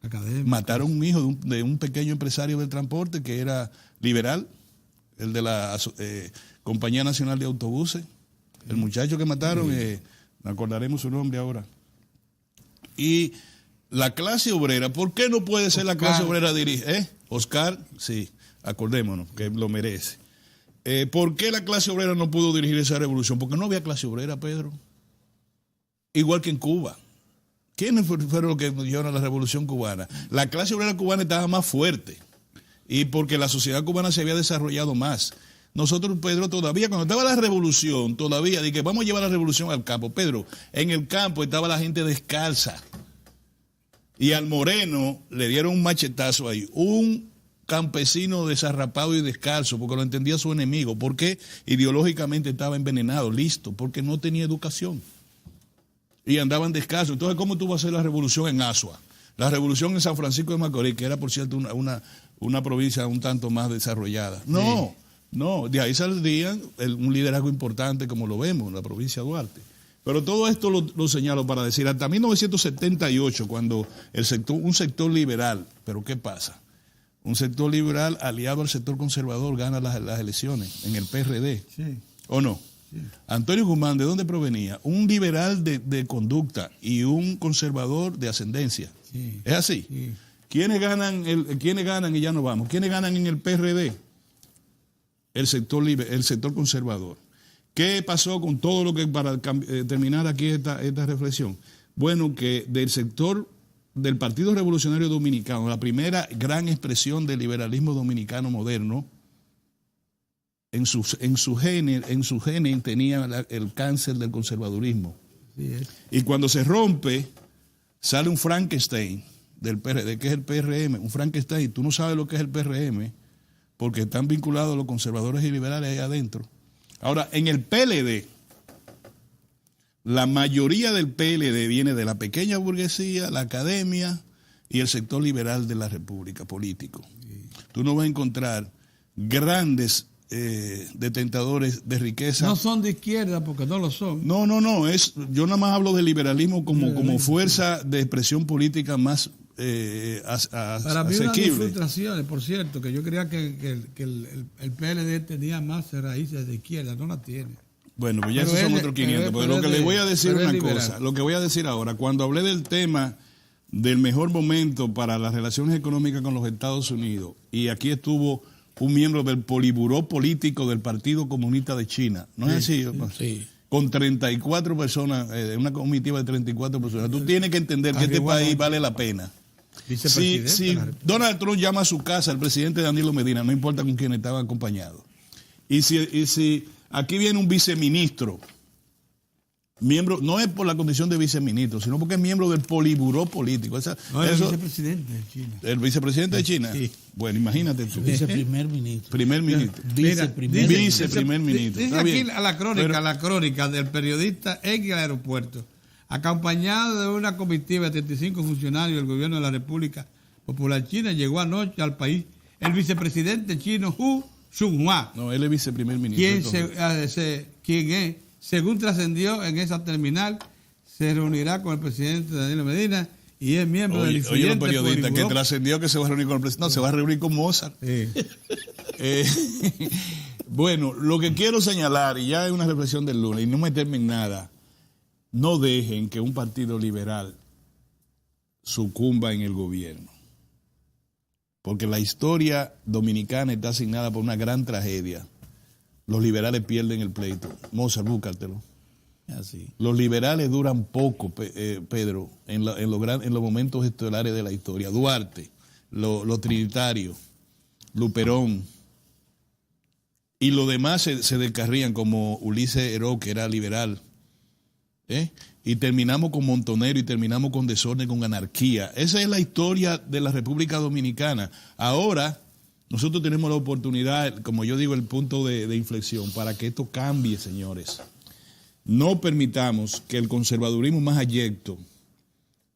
Académicos. Mataron un hijo de un pequeño empresario del transporte que era liberal, el de la Compañía Nacional de Autobuses. El muchacho que mataron, no acordaremos su nombre ahora. Y la clase obrera, ¿por qué no puede ser la clase obrera dirigir? Oscar, sí, acordémonos, que lo merece. ¿Por qué la clase obrera no pudo dirigir esa revolución? Porque no había clase obrera, Pedro. Igual que en Cuba. ¿Quiénes fueron los que llevaron a la revolución cubana? La clase obrera cubana estaba más fuerte. Y porque la sociedad cubana se había desarrollado más. Nosotros, Pedro, todavía, cuando estaba la revolución, todavía, de que vamos a llevar la revolución al campo. Pedro, en el campo estaba la gente descalza. Y al Moreno le dieron un machetazo ahí. Un campesino desarrapado y descalzo, porque lo entendía su enemigo. Porque ideológicamente estaba envenenado, listo, porque no tenía educación. Y andaban descalzos. Entonces, ¿cómo tú vas a hacer la revolución en Asua? La revolución en San Francisco de Macorís, que era, por cierto, una provincia un tanto más desarrollada. No, de ahí saldría un liderazgo importante, como lo vemos en la provincia de Duarte. Pero todo esto lo señalo para decir, hasta 1978, cuando un sector liberal, ¿pero qué pasa? Un sector liberal aliado al sector conservador gana las elecciones en el PRD, ¿o no? Sí. Antonio Guzmán, ¿de dónde provenía? Un liberal de conducta y un conservador de ascendencia. Sí. ¿Es así? Sí. ¿Quiénes ganan y ya no vamos? ¿Quiénes ganan en el PRD? El sector conservador. ¿Qué pasó con todo lo que, para terminar aquí esta reflexión? Bueno, que del sector del Partido Revolucionario Dominicano, la primera gran expresión del liberalismo dominicano moderno, en su genes tenía el cáncer del conservadurismo. Sí, y cuando se rompe, sale un Frankenstein del PRD, que es el PRM, un Frankenstein. Tú no sabes lo que es el PRM, porque están vinculados los conservadores y liberales ahí adentro. Ahora, en el PLD, la mayoría del PLD viene de la pequeña burguesía, la academia y el sector liberal de la República, político. Tú no vas a encontrar grandes detentadores de riqueza. No son de izquierda porque no lo son. No. Yo nada más hablo del liberalismo como fuerza de expresión política más para mí una de mis frustraciones, por cierto, que yo creía que el PLD tenía más raíces de izquierda, no la tiene. Bueno, pues ya esos son otros 500. Pero lo que le voy a decir una cosa, lo que voy a decir ahora, cuando hablé del tema del mejor momento para las relaciones económicas con los Estados Unidos, y aquí estuvo un miembro del Poliburó político del Partido Comunista de China, ¿no es así? Sí. Con 34 personas, una comitiva de 34 personas. Tú tienes que entender que este país vale la pena. Si Donald Trump llama a su casa al presidente Danilo Medina, no importa con quién estaba acompañado. Y si aquí viene un viceministro, miembro, no es por la condición de viceministro, sino porque es miembro del Poliburó político. El vicepresidente de China. ¿El vicepresidente de China? Sí. Bueno, imagínate tú. Viceprimer ministro. Primer ministro. Viceprimer ministro. Dice aquí la crónica del periodista en el aeropuerto. Acompañado de una comitiva de 35 funcionarios del gobierno de la República Popular China, llegó anoche al país el vicepresidente chino Hu Jintao. No, él es viceprimer ministro. Quien es, según trascendió en esa terminal, se reunirá con el presidente Danilo Medina y es miembro del influyente. Oye, los periodistas que trascendió que se va a reunir con el presidente. No, se va a reunir con Mozart. Sí. Bueno, lo que quiero señalar, y ya es una reflexión del lunes, y no meterme en nada, no dejen que un partido liberal sucumba en el gobierno. Porque la historia dominicana está asignada por una gran tragedia. Los liberales pierden el pleito. Mozart, búscatelo. Así. Los liberales duran poco, Pedro, en los momentos estelares de la historia. Duarte, los trinitarios, Luperón, y los demás se descarrían, como Ulises Heró, que era liberal. Y terminamos con Montonero y terminamos con desorden, con anarquía. Esa es la historia de la República Dominicana. Ahora nosotros tenemos la oportunidad, como yo digo, el punto de inflexión para que esto cambie, señores. No permitamos que el conservadurismo más abyecto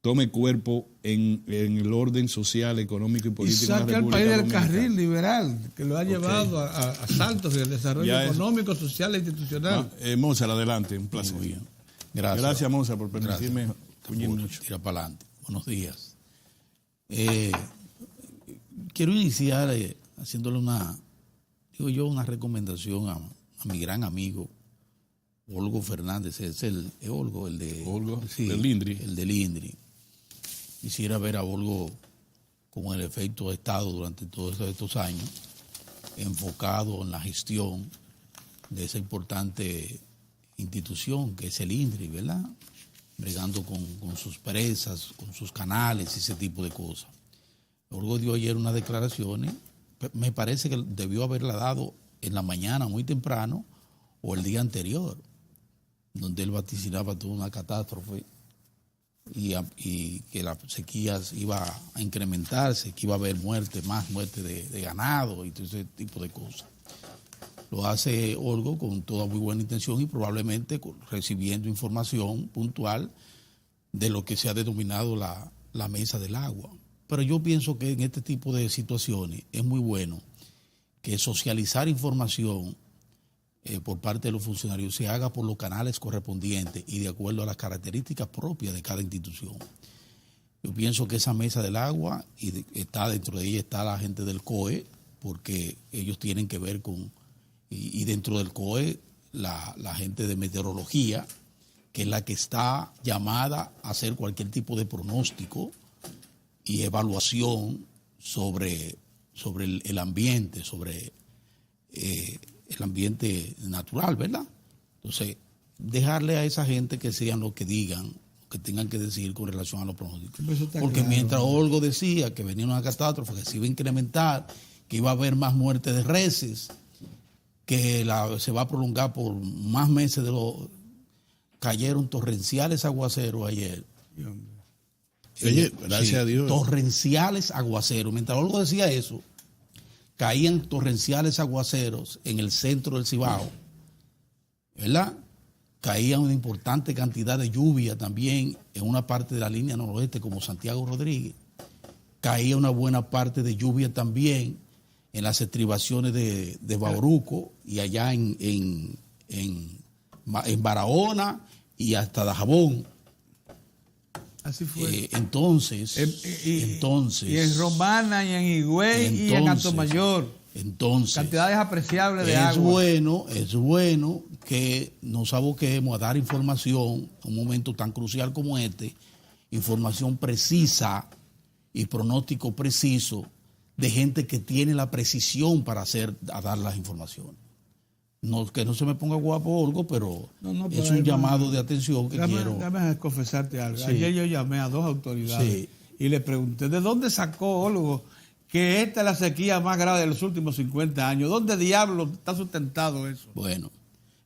tome cuerpo en el orden social, económico y político. Y saque de la al República país del Dominicana. carril liberal, que lo ha llevado a saltos en el desarrollo económico, social e institucional. Mozart, adelante, un placer. Muy bien. Gracias. Gracias, Mozart, por permitirme. Tira para adelante. Buenos días. Quiero iniciar haciéndole una recomendación a mi gran amigo Olgo Fernández. Es Olgo, el de Olgo, sí, del Lindri. El del Lindri. Quisiera ver a Olgo con el efecto de Estado durante todos estos años, enfocado en la gestión de esa importante institución que es el INDRI, ¿verdad? Bregando con sus presas, con sus canales y ese tipo de cosas. Olgo dio ayer unas declaraciones, me parece que debió haberla dado en la mañana muy temprano o el día anterior, donde él vaticinaba toda una catástrofe y que las sequías iba a incrementarse, que iba a haber más muerte de ganado y todo ese tipo de cosas. Lo hace Olgo con toda muy buena intención y probablemente recibiendo información puntual de lo que se ha denominado la mesa del agua. Pero yo pienso que en este tipo de situaciones es muy bueno que socializar información por parte de los funcionarios se haga por los canales correspondientes y de acuerdo a las características propias de cada institución. Yo pienso que esa mesa del agua, y está dentro de ella está la gente del COE, porque ellos tienen que ver con... Y dentro del COE, la gente de meteorología, que es la que está llamada a hacer cualquier tipo de pronóstico y evaluación sobre el ambiente, sobre el ambiente natural, ¿verdad? Entonces, dejarle a esa gente que sean lo que digan, que tengan que decir con relación a los pronósticos. Porque claro, mientras Olgo decía que venía una catástrofe, que se iba a incrementar, que iba a haber más muerte de reses, que se va a prolongar por más meses cayeron torrenciales aguaceros ayer. Oye, gracias a Dios. Torrenciales aguaceros. Mientras Olgo decía eso, caían torrenciales aguaceros en el centro del Cibao, ¿verdad? Caía una importante cantidad de lluvia también en una parte de la línea noroeste como Santiago Rodríguez. caía una buena parte de lluvia también en las estribaciones de Bauruco y allá en Barahona y hasta Dajabón. Así fue. Entonces, y en Romana, y en Higüey, y en Atomayor. Entonces, cantidades apreciables de agua. Es bueno que nos aboquemos a dar información en un momento tan crucial como este, información precisa y pronóstico preciso de gente que tiene la precisión para dar las informaciones. No, que no se me ponga guapo Olgo, pero es un llamado de atención que quiero. Déjame confesarte algo. Sí. Ayer yo llamé a 2 autoridades y le pregunté, ¿de dónde sacó Olgo que esta es la sequía más grave de los últimos 50 años? ¿Dónde diablos está sustentado eso? Bueno,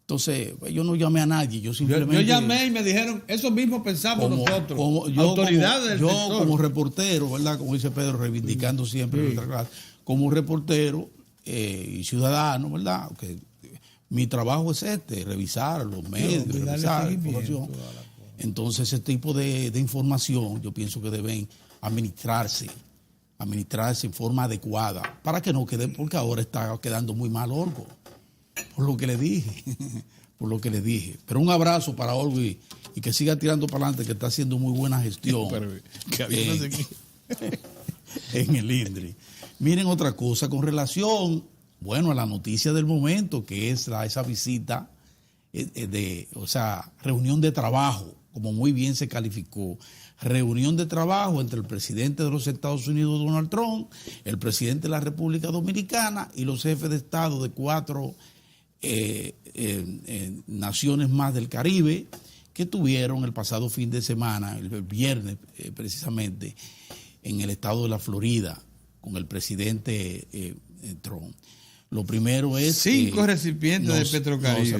entonces yo no llamé a nadie, yo simplemente... Yo llamé y me dijeron, eso mismo pensamos nosotros, autoridades del sector. Yo como reportero, ¿verdad? Como dice Pedro, reivindicando siempre nuestra clase, como reportero y ciudadano, ¿verdad? Que mi trabajo es revisar los medios, revisar la información. Entonces ese tipo de información yo pienso que deben administrarse en forma adecuada para que no quede, porque ahora está quedando muy mal Olgo, por lo que le dije. Pero un abrazo para Olgo y que siga tirando para adelante, que está haciendo muy buena gestión en el INDRI. Miren otra cosa, con relación, a la noticia del momento, que es esa visita reunión de trabajo, como muy bien se calificó, reunión de trabajo entre el presidente de los Estados Unidos, Donald Trump, el presidente de la República Dominicana y los jefes de Estado de 4 naciones más del Caribe, que tuvieron el pasado fin de semana, el viernes precisamente, en el estado de la Florida, con el presidente Trump. Lo primero es 5 recipientes de Petrocaribe.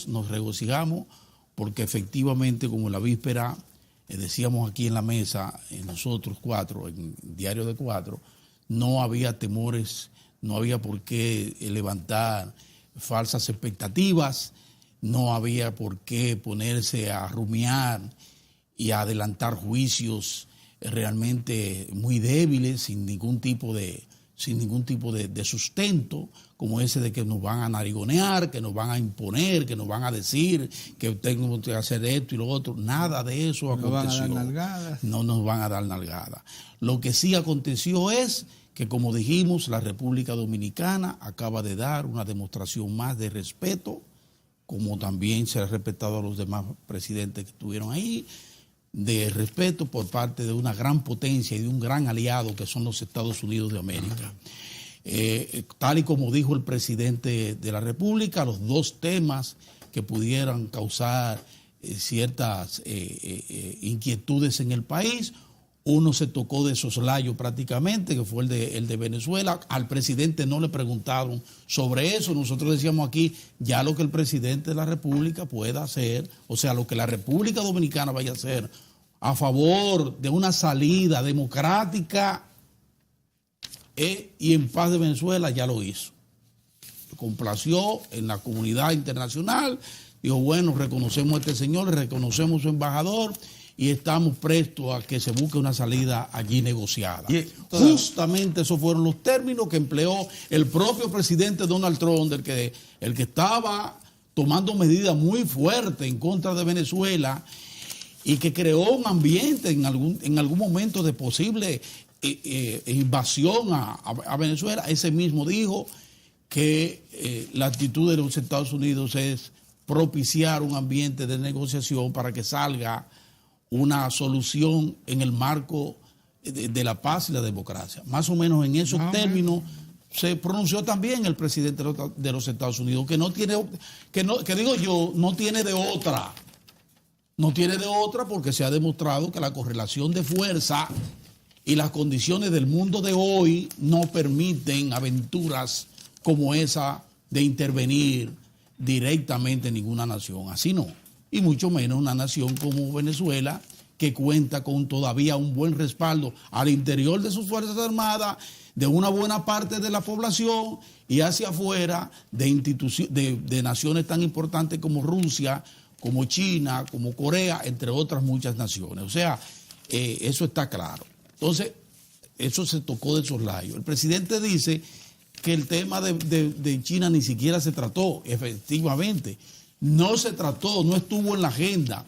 Nos regocijamos porque efectivamente, como en la víspera decíamos aquí en la mesa, nosotros 4, en Diario de 4, no había temores, no había por qué levantar falsas expectativas, no había por qué ponerse a rumiar y a adelantar juicios realmente muy débiles, sin ningún tipo de sustento, como ese de que nos van a narigonear, que nos van a imponer, que nos van a decir que tenemos que hacer esto y lo otro. Nada de eso aconteció. No nos van a dar nalgadas. Lo que sí aconteció es que, como dijimos, la República Dominicana acaba de dar una demostración más de respeto, como también se ha respetado a los demás presidentes que estuvieron ahí, de respeto por parte de una gran potencia y de un gran aliado que son los Estados Unidos de América. Tal y como dijo el presidente de la República, los 2 temas que pudieran causar ciertas inquietudes en el país, uno se tocó de soslayo prácticamente, que fue el de Venezuela. Al presidente no le preguntaron sobre eso. Nosotros decíamos aquí, ya lo que el presidente de la República pueda hacer, o sea, lo que la República Dominicana vaya a hacer a favor de una salida democrática y en paz de Venezuela, ya lo hizo. Complació en la comunidad internacional, dijo, bueno, reconocemos a este señor, reconocemos a su embajador y estamos prestos a que se busque una salida allí negociada. Justamente esos fueron los términos que empleó el propio presidente Donald Trump, el que estaba tomando medidas muy fuertes en contra de Venezuela y que creó un ambiente en algún momento de posible invasión a Venezuela. Ese mismo dijo que la actitud de los Estados Unidos es propiciar un ambiente de negociación para que salga una solución en el marco de la paz y la democracia. Más o menos en esos términos se pronunció también el presidente de los Estados Unidos, que no tiene de otra. No tiene de otra porque se ha demostrado que la correlación de fuerza y las condiciones del mundo de hoy no permiten aventuras como esa de intervenir directamente en ninguna nación. Así no. Y mucho menos una nación como Venezuela, que cuenta con todavía un buen respaldo al interior de sus Fuerzas Armadas, de una buena parte de la población y hacia afuera de naciones tan importantes como Rusia, como China, como Corea, entre otras muchas naciones. O sea, eso está claro. Entonces, eso se tocó de soslayo. El presidente dice que el tema de China ni siquiera se trató. Efectivamente, no se trató, no estuvo en la agenda,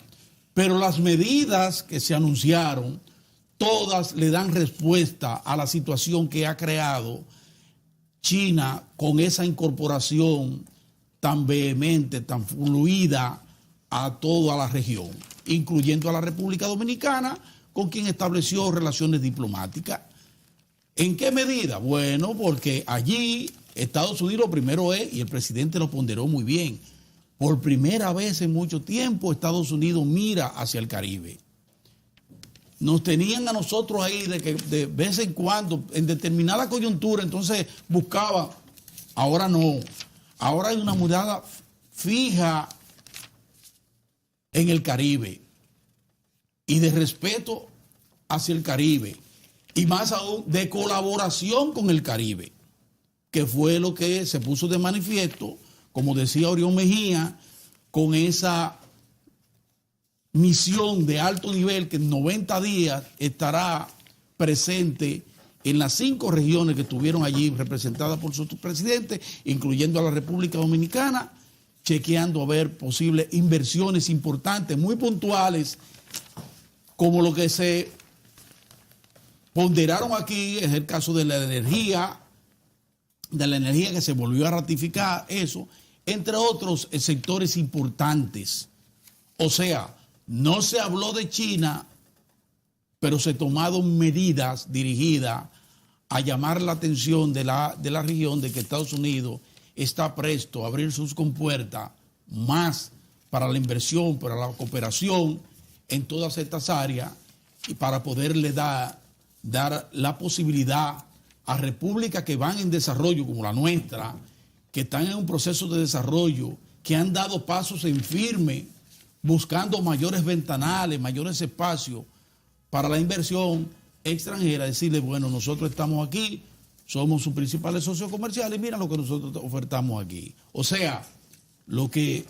pero las medidas que se anunciaron, todas le dan respuesta a la situación que ha creado China con esa incorporación tan vehemente, tan fluida a toda la región, incluyendo a la República Dominicana, con quien estableció relaciones diplomáticas. ¿En qué medida? Bueno, porque allí Estados Unidos primero es, y el presidente lo ponderó muy bien, por primera vez en mucho tiempo Estados Unidos mira hacia el Caribe. Nos tenían a nosotros ahí de que de vez en cuando, en determinada coyuntura, entonces buscaba, ahora no, ahora hay una mirada fija en el Caribe y de respeto hacia el Caribe y más aún de colaboración con el Caribe, que fue lo que se puso de manifiesto, como decía Orión Mejía, con esa misión de alto nivel que en 90 días estará presente en las 5 regiones que estuvieron allí representadas por su presidente, incluyendo a la República Dominicana, chequeando a ver posibles inversiones importantes, muy puntuales, como lo que se ponderaron aquí, es el caso de la energía que se volvió a ratificar, eso, entre otros sectores importantes. O sea, no se habló de China, pero se tomaron medidas dirigidas a llamar la atención de la región de que Estados Unidos está presto a abrir sus compuertas más para la inversión, para la cooperación en todas estas áreas y para poderle dar la posibilidad a repúblicas que van en desarrollo como la nuestra, que están en un proceso de desarrollo, que han dado pasos en firme, buscando mayores ventanales, mayores espacios para la inversión extranjera, decirle, bueno, nosotros estamos aquí, somos sus principales socios comerciales, mira lo que nosotros ofertamos aquí. O sea, lo que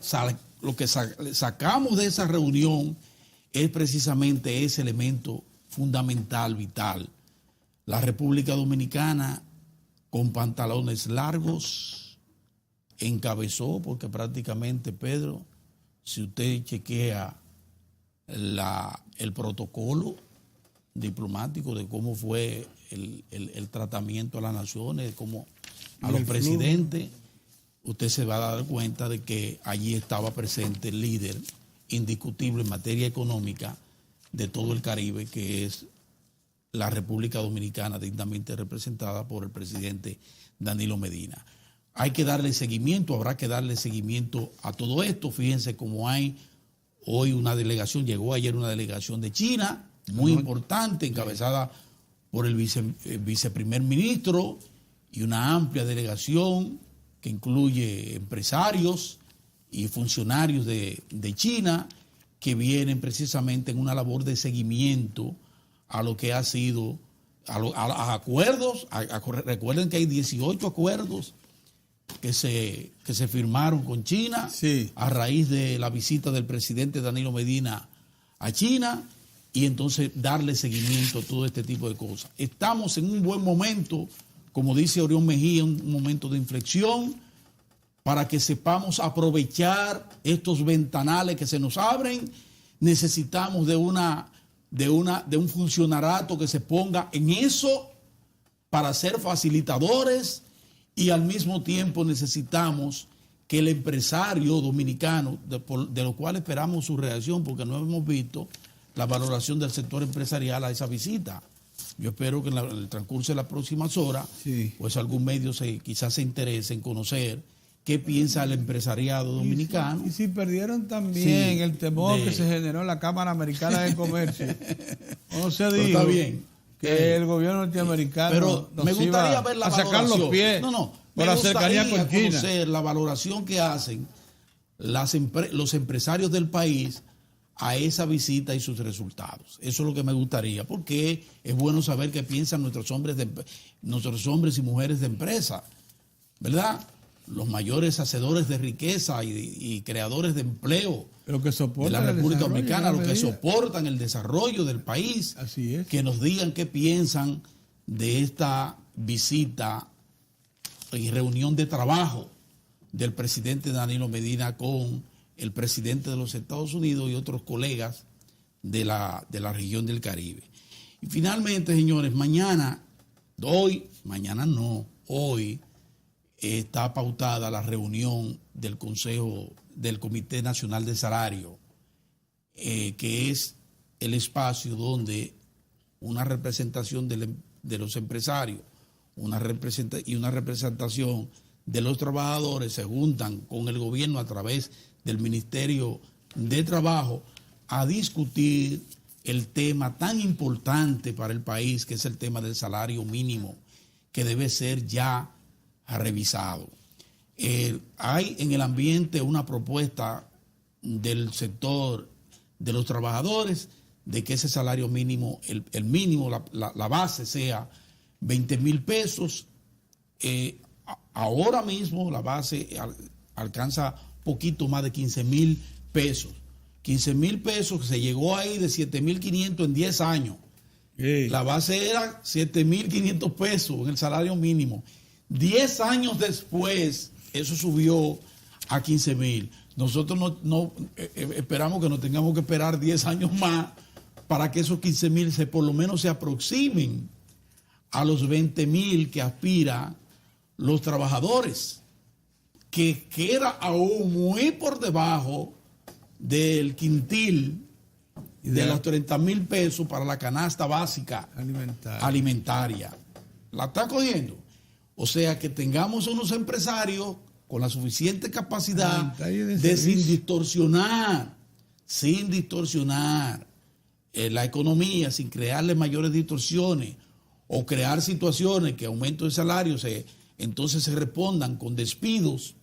sacamos de esa reunión es precisamente ese elemento fundamental, vital. La República Dominicana, con pantalones largos, encabezó, porque prácticamente, Pedro, si usted chequea el protocolo diplomático de cómo fue el tratamiento a las naciones, como a los presidentes, usted se va a dar cuenta de que allí estaba presente el líder indiscutible en materia económica de todo el Caribe, que es la República Dominicana, dignamente representada por el presidente Danilo Medina. Hay que darle seguimiento, habrá que darle seguimiento a todo esto. Fíjense cómo hay hoy una delegación, llegó ayer una delegación de China, muy importante, encabezada por el viceprimer ministro y una amplia delegación que incluye empresarios y funcionarios de China que vienen precisamente en una labor de seguimiento a lo que ha sido, a acuerdos. Recuerden que hay 18 acuerdos que se firmaron con China, sí, a raíz de la visita del presidente Danilo Medina a China, y entonces darle seguimiento a todo este tipo de cosas. Estamos en un buen momento, como dice Orión Mejía, un momento de inflexión para que sepamos aprovechar estos ventanales que se nos abren. Necesitamos de un funcionariato que se ponga en eso para ser facilitadores, y al mismo tiempo necesitamos que el empresario dominicano, de lo cual esperamos su reacción, porque no hemos visto la valoración del sector empresarial a esa visita. Yo espero que en el transcurso de las próximas horas, sí, pues algún medio quizás se interese en conocer qué piensa el empresariado dominicano. Y si perdieron también, sí, el temor que se generó en la Cámara Americana de Comercio. No se dijo, está bien, que el gobierno norteamericano, pero nos me gustaría ver la valoración. Sacar los pies por la cercanía con China. Conocer la valoración que hacen los empresarios del país a esa visita y sus resultados. Eso es lo que me gustaría, porque es bueno saber qué piensan nuestros hombres y mujeres de empresa, ¿verdad? Los mayores hacedores de riqueza y creadores de empleo de la República Dominicana, los que soportan el desarrollo del país. Así es. Que nos digan qué piensan de esta visita y reunión de trabajo del presidente Danilo Medina con el presidente de los Estados Unidos y otros colegas de la región del Caribe. Y finalmente, señores, hoy está pautada la reunión del Consejo del Comité Nacional de Salario, que es el espacio donde una representación de los empresarios y una representación de los trabajadores se juntan con el gobierno a través del Ministerio de Trabajo a discutir el tema tan importante para el país, que es el tema del salario mínimo, que debe ser ya revisado. Hay en el ambiente una propuesta del sector de los trabajadores de que ese salario mínimo, el mínimo, la base sea 20,000 pesos. Ahora mismo la base alcanza poquito más de 15,000 pesos. 15,000 pesos, se llegó ahí de 7,500 en 10 años. La base era 7,500 pesos en el salario mínimo. 10 años después, eso subió a 15,000. Nosotros no esperamos que no tengamos que esperar 10 años más para que esos 15,000 por lo menos se aproximen a los 20,000 que aspiran los trabajadores, que queda aún muy por debajo del quintil de los 30,000 pesos para la canasta básica alimentaria. ¿La está cogiendo? O sea, que tengamos unos empresarios con la suficiente capacidad de sin distorsionar la economía, sin crearle mayores distorsiones o crear situaciones que aumento de salario entonces se respondan con despidos,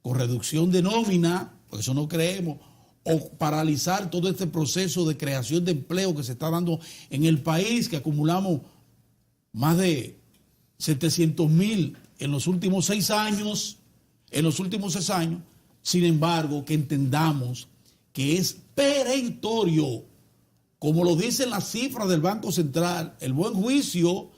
con reducción de nómina, por eso no creemos, o paralizar todo este proceso de creación de empleo que se está dando en el país, que acumulamos más de 700,000 en los últimos 6 años. Sin embargo, que entendamos que es perentorio, como lo dicen las cifras del Banco Central, el buen juicio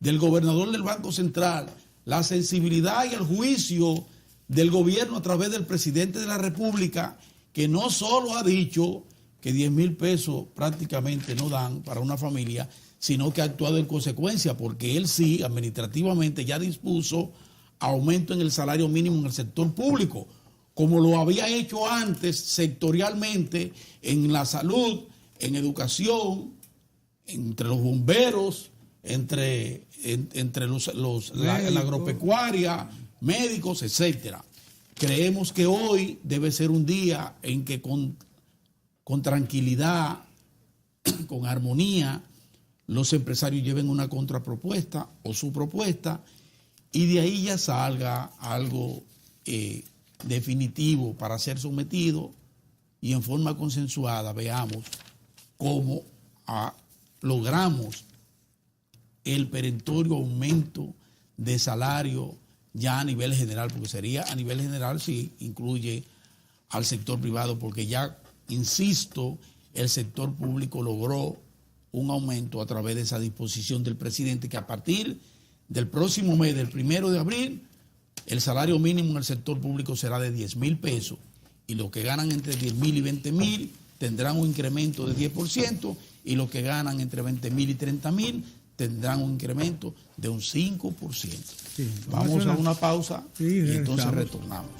del gobernador del Banco Central, la sensibilidad y el juicio del gobierno a través del presidente de la República, que no solo ha dicho que 10,000 pesos prácticamente no dan para una familia, sino que ha actuado en consecuencia, porque él sí, administrativamente, ya dispuso aumento en el salario mínimo en el sector público, como lo había hecho antes sectorialmente en la salud, en educación, entre los bomberos, entre la agropecuaria, médicos, etcétera. Creemos que hoy debe ser un día en que con tranquilidad, con armonía, los empresarios lleven una contrapropuesta o su propuesta y de ahí ya salga algo definitivo para ser sometido y en forma consensuada veamos cómo logramos el perentorio aumento de salario ya a nivel general, porque sería a nivel general si incluye al sector privado, porque ya, insisto, el sector público logró un aumento a través de esa disposición del presidente, que a partir del próximo mes, del 1 de abril, el salario mínimo en el sector público será de 10,000 pesos y los que ganan entre 10,000 y 20,000 tendrán un incremento de 10% y los que ganan entre 20,000 y 30,000 tendrán un incremento de un 5%. Sí, vamos a una pausa y entonces retornamos.